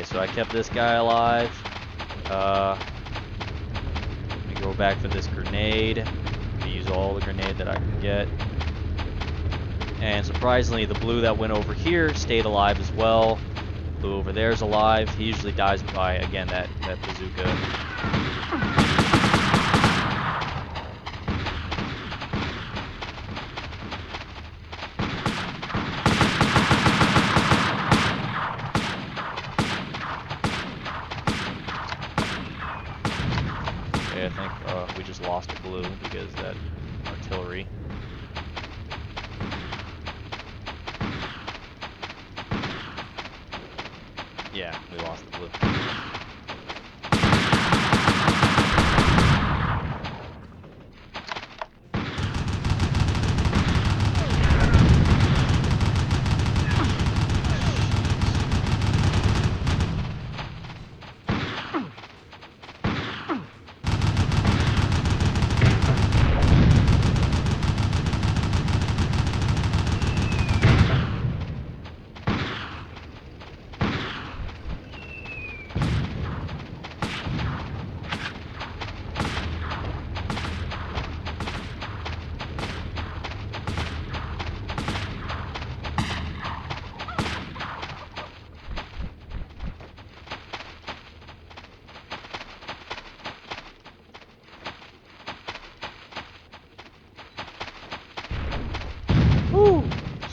[SPEAKER 2] So I kept this guy alive. Let me go back for this grenade. Use all the grenade that I can get. And surprisingly, the blue that went over here stayed alive as well. Blue over there is alive. He usually dies by, again, that bazooka. I think we just lost a blue because that artillery. Yeah, we lost the blue.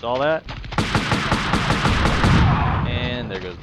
[SPEAKER 2] Saw that? And there goes me.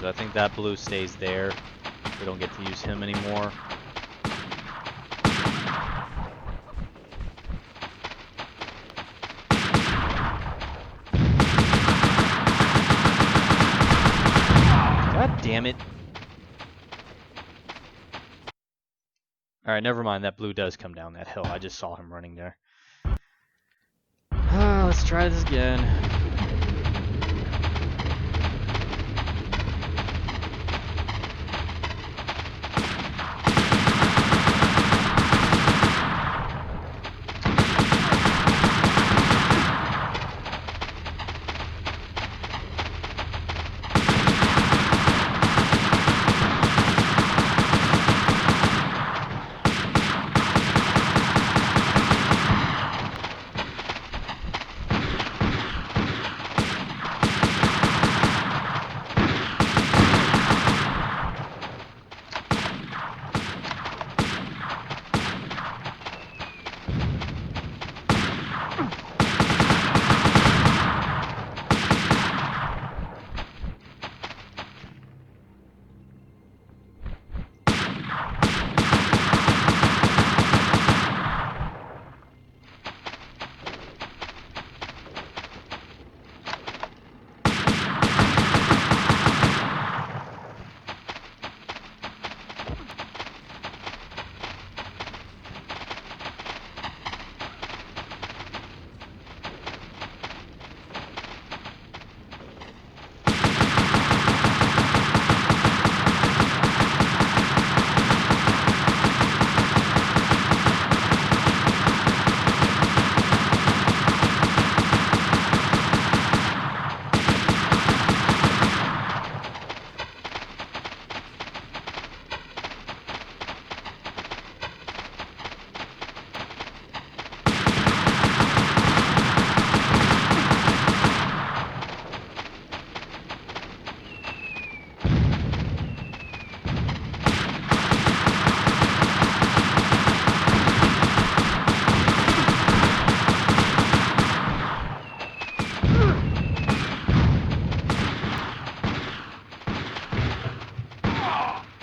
[SPEAKER 2] I think that blue stays there. We don't get to use him anymore. God damn it. Alright, never mind. That blue does come down that hill. I just saw him running there. Let's try this again.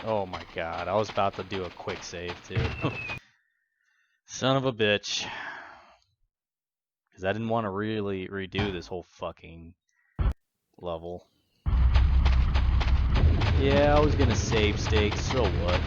[SPEAKER 2] Oh my god, I was about to do a quick save too. Son of a bitch. Because I didn't want to really redo this whole fucking level. Yeah, I was gonna save state, so what?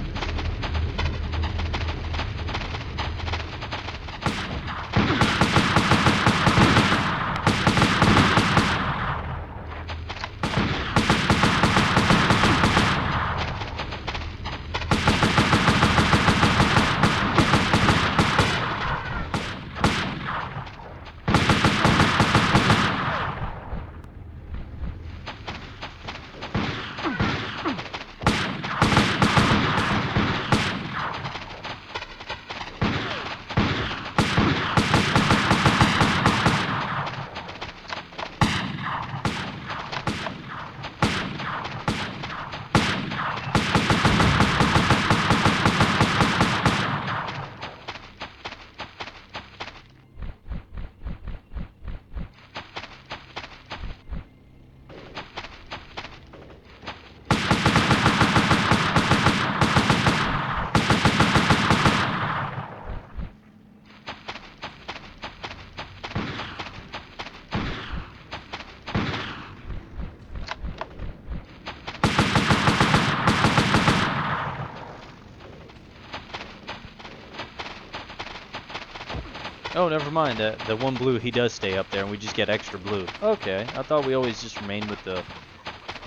[SPEAKER 2] Oh, never mind. The one blue, he does stay up there, and we just get extra blue. Okay, I thought we always just remained with the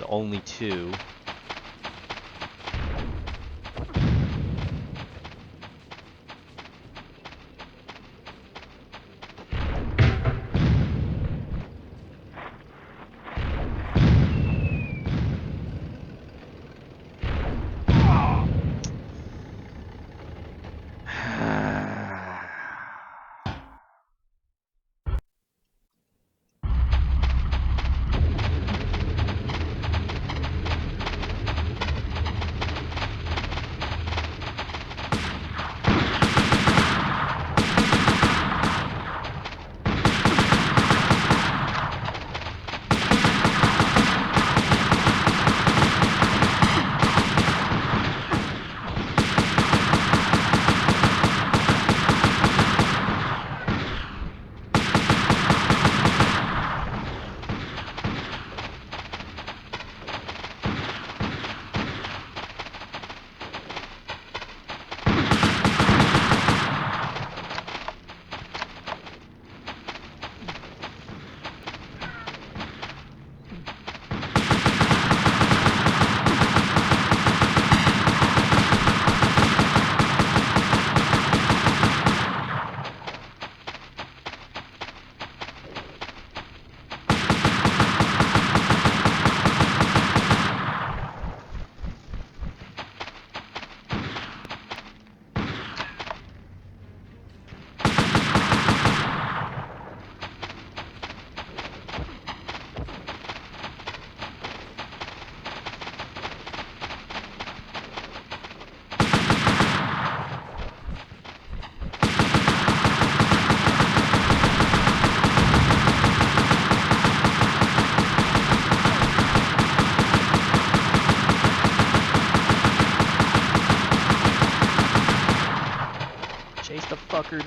[SPEAKER 2] only two.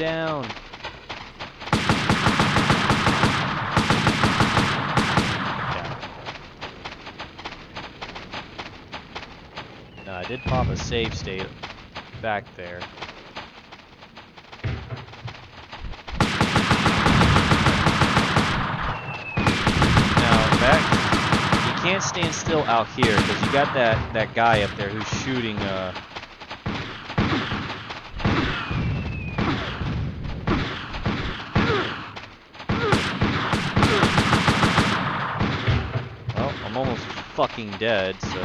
[SPEAKER 2] down. No, I did pop a save state back there. Now, you can't stand still out here because you got that guy up there who's shooting. Well, I'm almost fucking dead, so.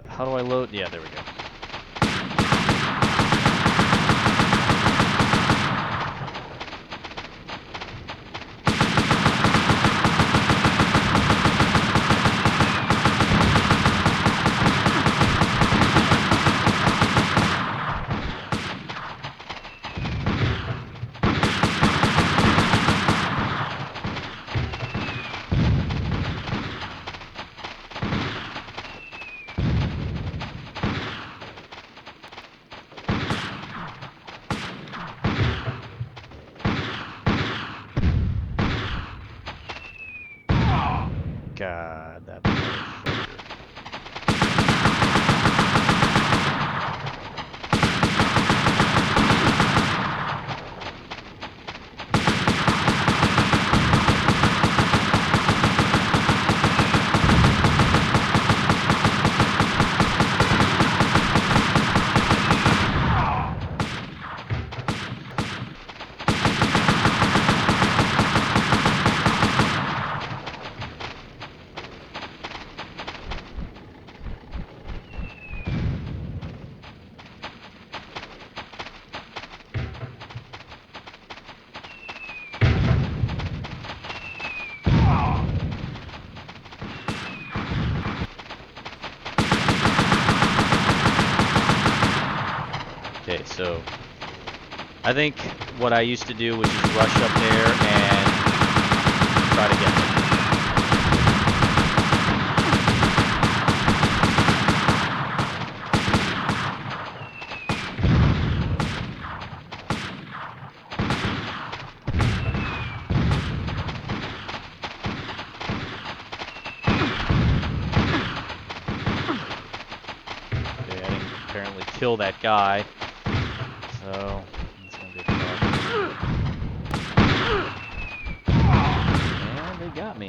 [SPEAKER 2] How do I load? Yeah, there we go. God, that motherfucker. Okay, so I think what I used to do was just rush up there and try to get them. Okay, I didn't apparently kill that guy. So, it's gonna be a problem. And they got me.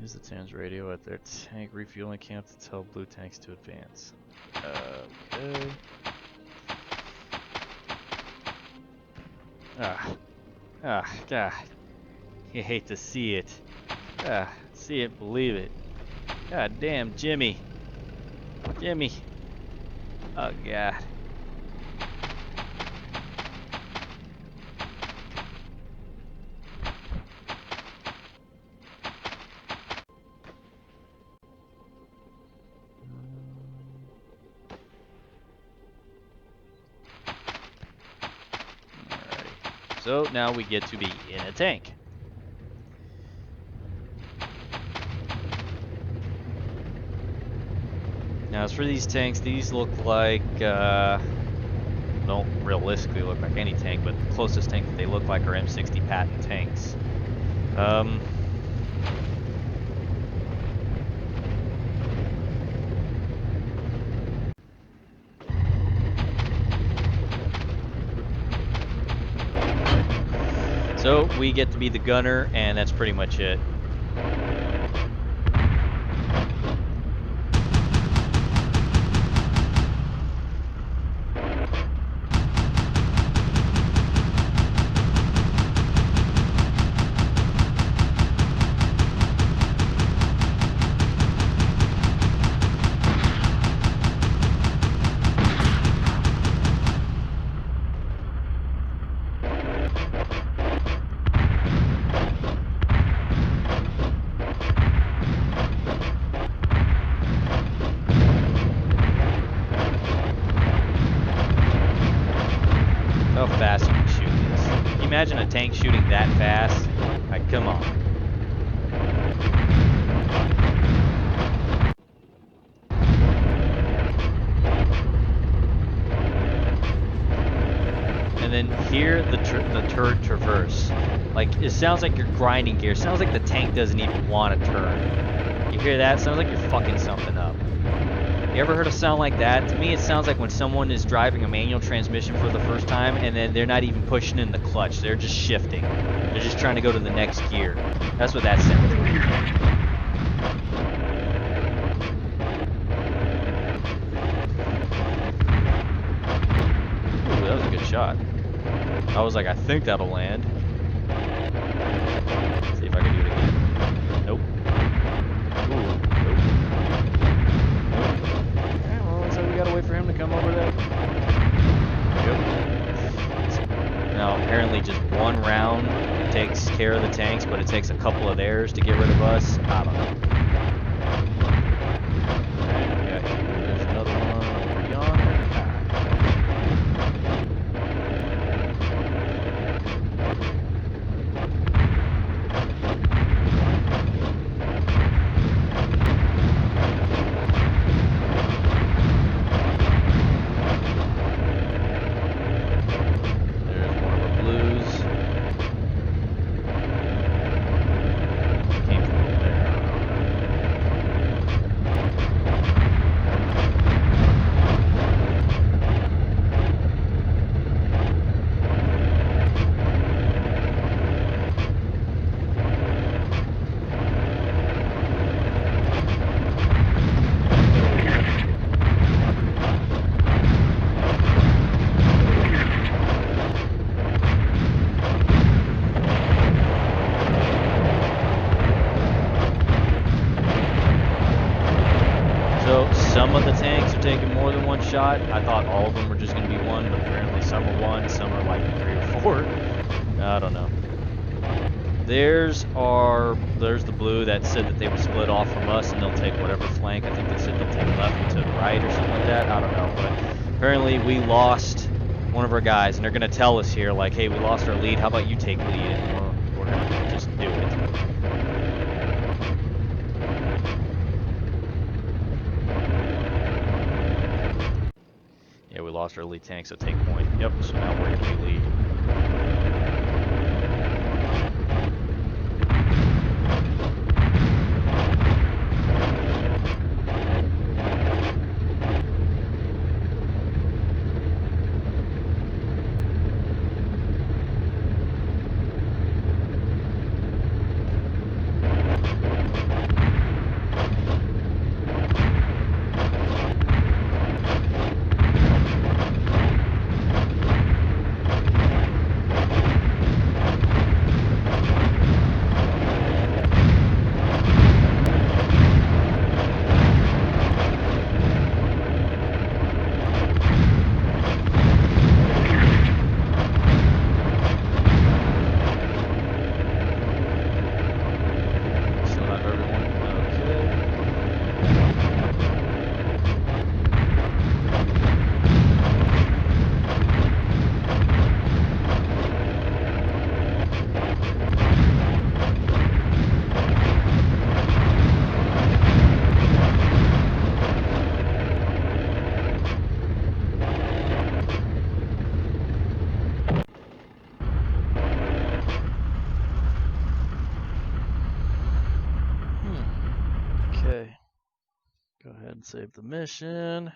[SPEAKER 2] Use the Tans radio at their tank refueling camp to tell blue tanks to advance. Okay. God. You hate to see it. See it, believe it. God damn, Jimmy. Jimmy. Oh, God. So now we get to be in a tank. Now as for these tanks, these look like, don't realistically look like any tank, but the closest tank that they look like are M60 Patton tanks. So we get to be the gunner, and that's pretty much it. How fast you can shoot this. Can you imagine a tank shooting that fast? Like, come on. And then here, the turret traverse. Like, it sounds like you're grinding gear. It sounds like the tank doesn't even want to turn. You hear that? It sounds like you're fucking something up. You ever heard a sound like that? To me, it sounds like when someone is driving a manual transmission for the first time and then they're not even pushing in the clutch. They're just shifting. They're just trying to go to the next gear. That's what that sounds like. Ooh, that was a good shot. I was like, I think that'll land. Let's see if I can do it again. Nope. Ooh, nope. Okay, well, so we gotta wait for him to come over there. Yep. Now, apparently just one round takes care of the tanks, but it takes a couple of theirs to get rid of us. I don't know. Alright, there's another one over yonder. Some of the tanks are taking more than one shot. I thought all of them were just going to be one, but apparently some are one, some are like 3 or 4. I don't know. There's the blue that said that they would split off from us and they'll take whatever flank. I think they said they'll take left to right or something like that. I don't know, but apparently we lost one of our guys, and they're going to tell us here, like, hey, we lost our lead. How about you take lead? And we're going to just do it. Yeah, we lost our lead tank, so take point. Yep, so now we're going to be lead. Save the mission.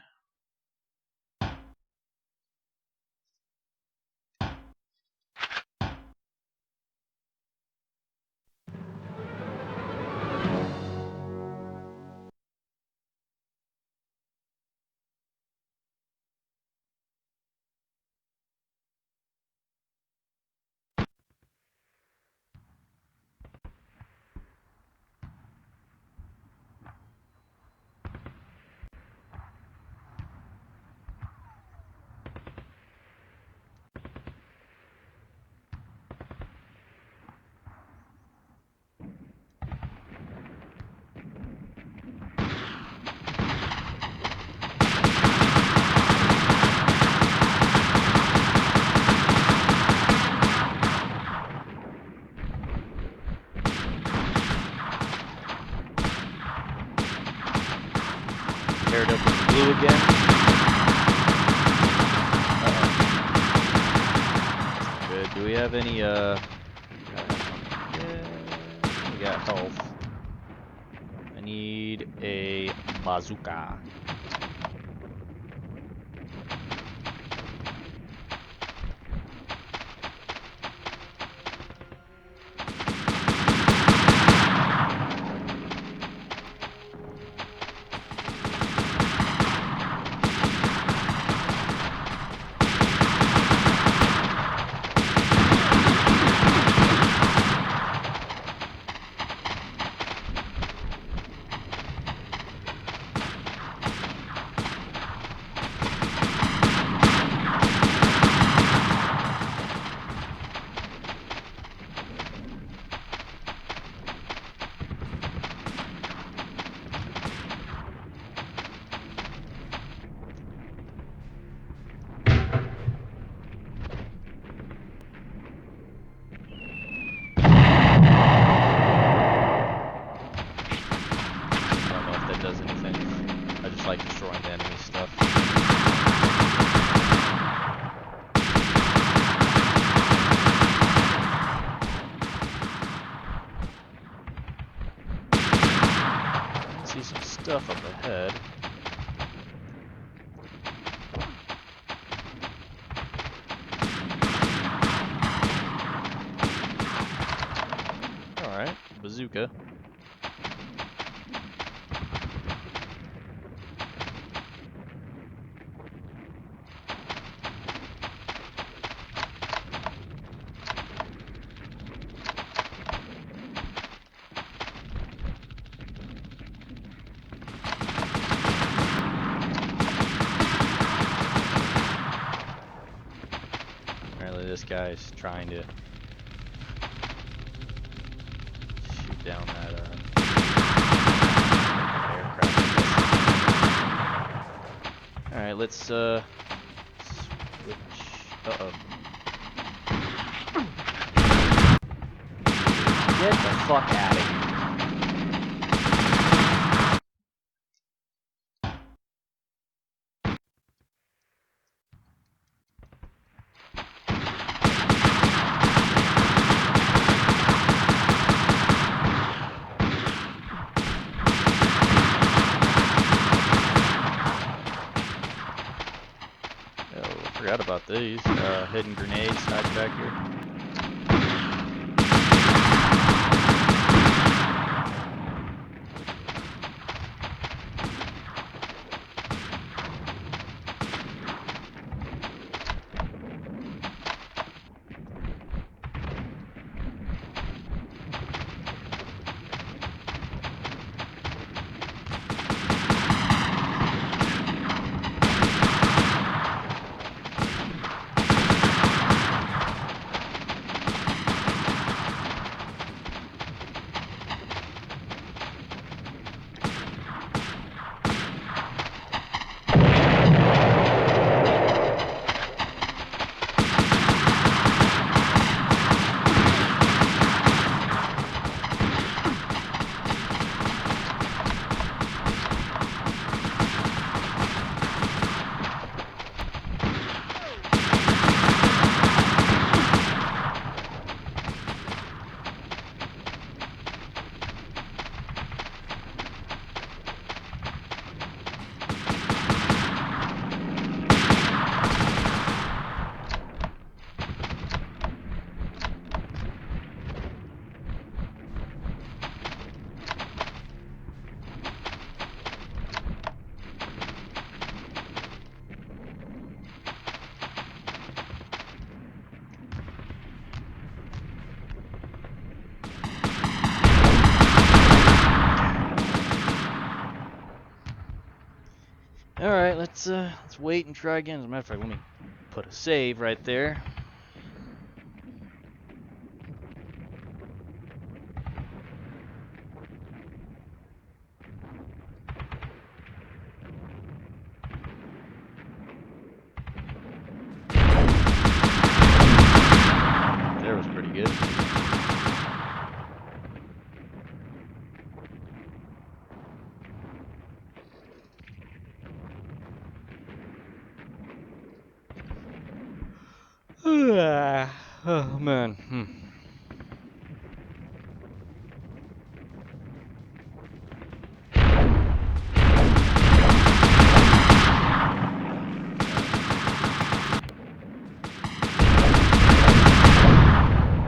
[SPEAKER 2] Paired up with blue again. Good. Do we have any, yeah, we got health. I need a bazooka. Like destroying the enemy stuff. I see some stuff up ahead. Alright, bazooka. This guy's trying to shoot down that aircraft. Alright, let's switch. Uh-oh. Get the fuck out of here. Forgot about these hidden grenades hiding back here. All right, let's wait and try again. As a matter of fact, let me put a save right there. There was pretty good. Oh man.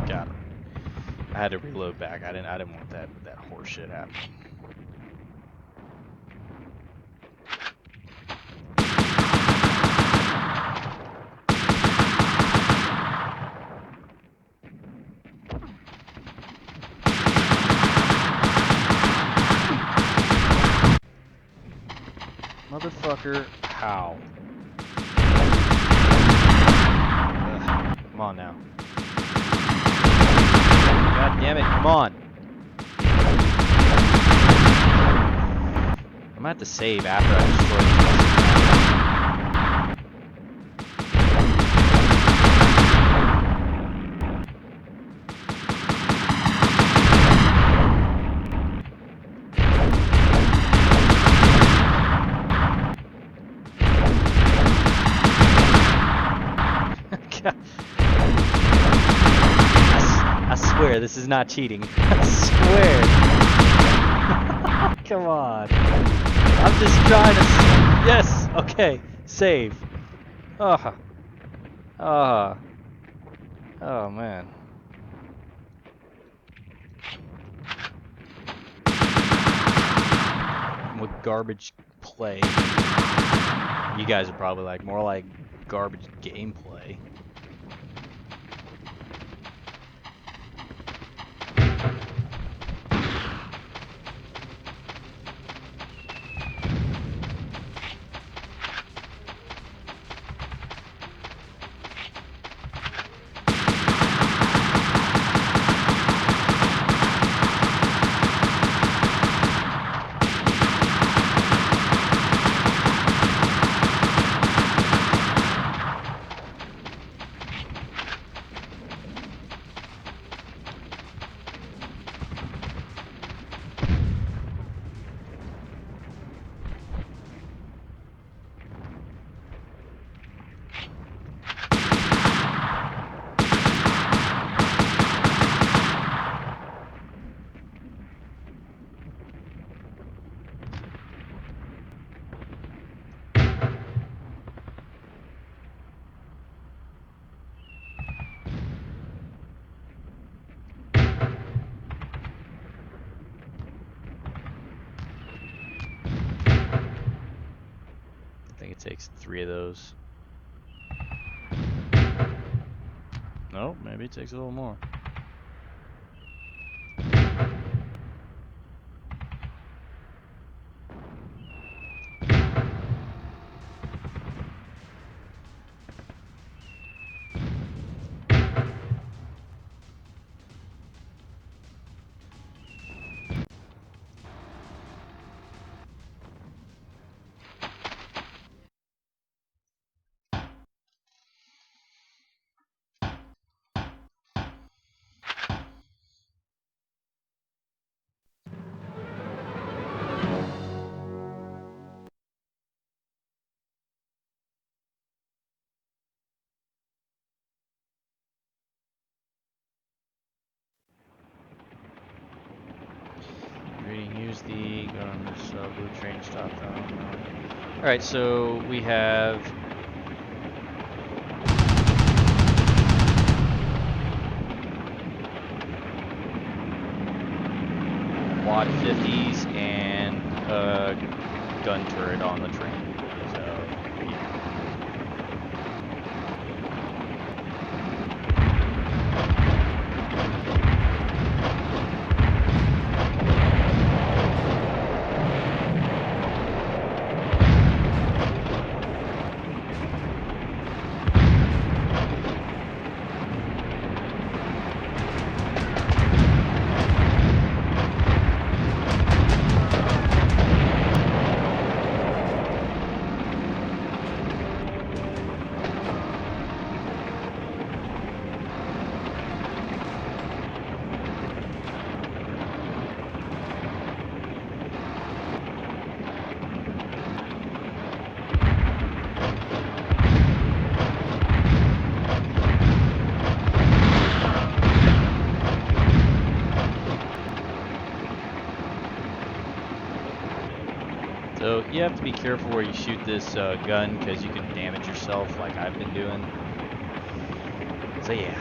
[SPEAKER 2] Got him. I had to reload back. I didn't want that horse shit happening. Motherfucker, how? Ugh, come on now. God damn it, come on. I'm gonna have to save after I destroy this. I swear this is not cheating. I swear. Come on. I'm just trying to. Yes. Okay. Save. Oh. Oh. Oh man. With garbage play. You guys are probably like more like garbage gameplay. I think it takes 3 of those. No, maybe it takes a little more. Use the go on this blue train stop. All right, so we have quad 50s and a gun turret on the train. So yeah. you have to be careful where you shoot this gun because you can damage yourself like I've been doing. So yeah.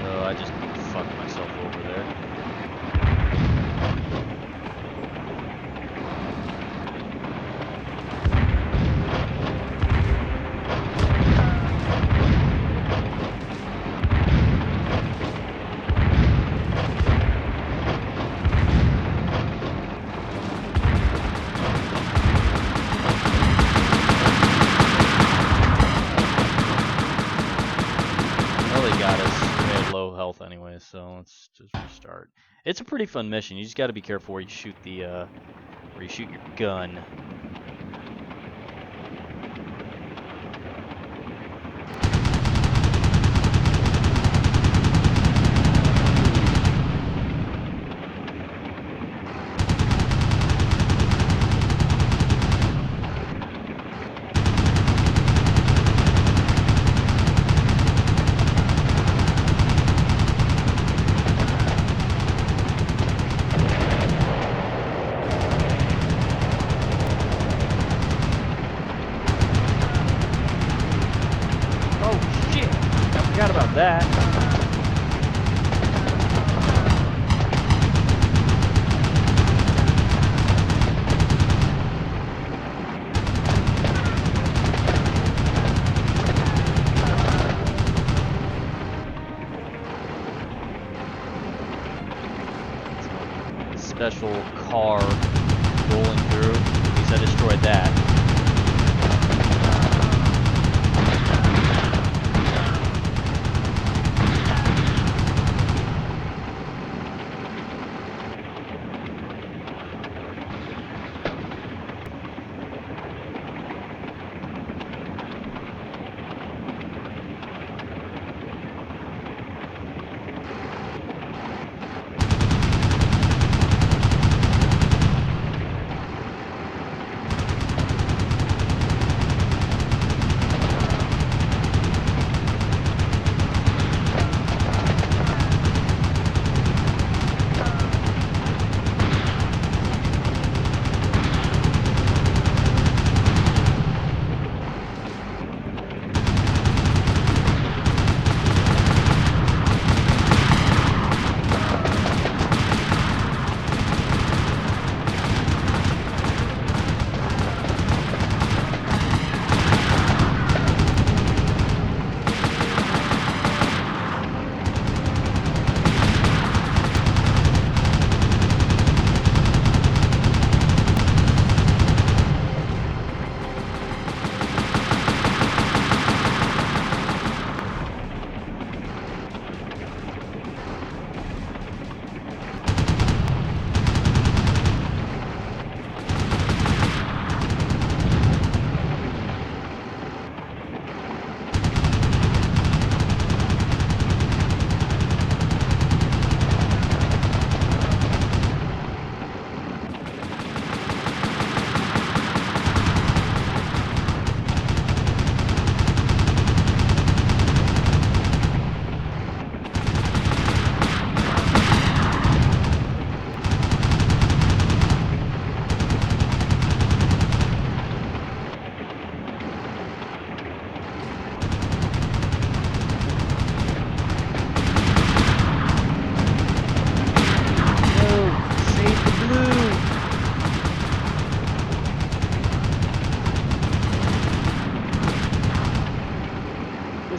[SPEAKER 2] So I just fucked myself over there. Got us. We had low health anyway, so let's just restart. It's a pretty fun mission. You just got to be careful where you shoot the where you shoot your gun. Forgot about that. Special car rolling through. At least I destroyed that.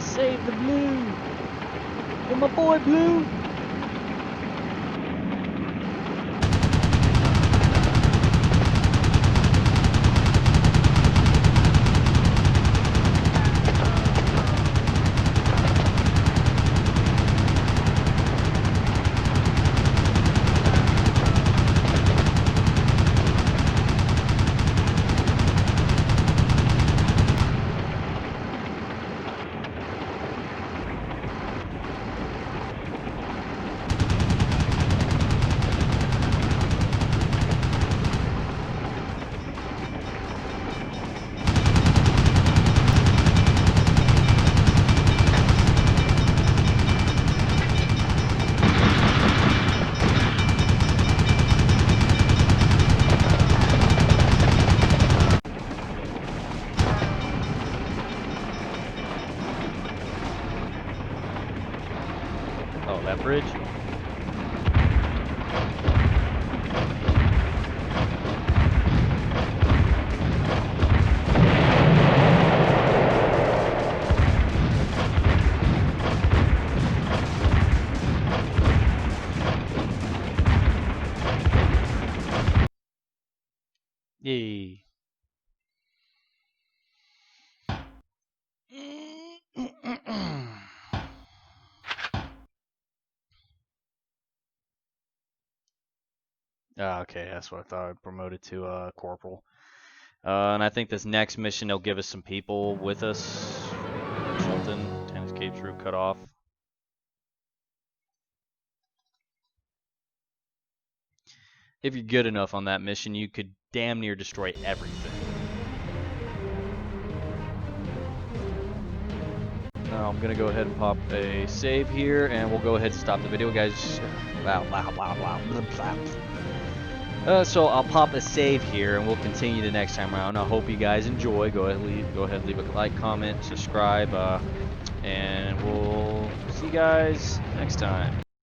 [SPEAKER 2] Save the blue! You're my boy, Blue! Oh, that bridge? Yay. Ah, okay, that's what I thought. I promoted to corporal. And I think this next mission, they'll give us some people with us or something. 10 escapes route cut off. If you're good enough on that mission, you could damn near destroy everything. Now I'm gonna go ahead and pop a save here, and we'll go ahead and stop the video, guys. So I'll pop a save here, and we'll continue the next time around. I hope you guys enjoy. Go ahead, leave a like, comment, subscribe, and we'll see you guys next time.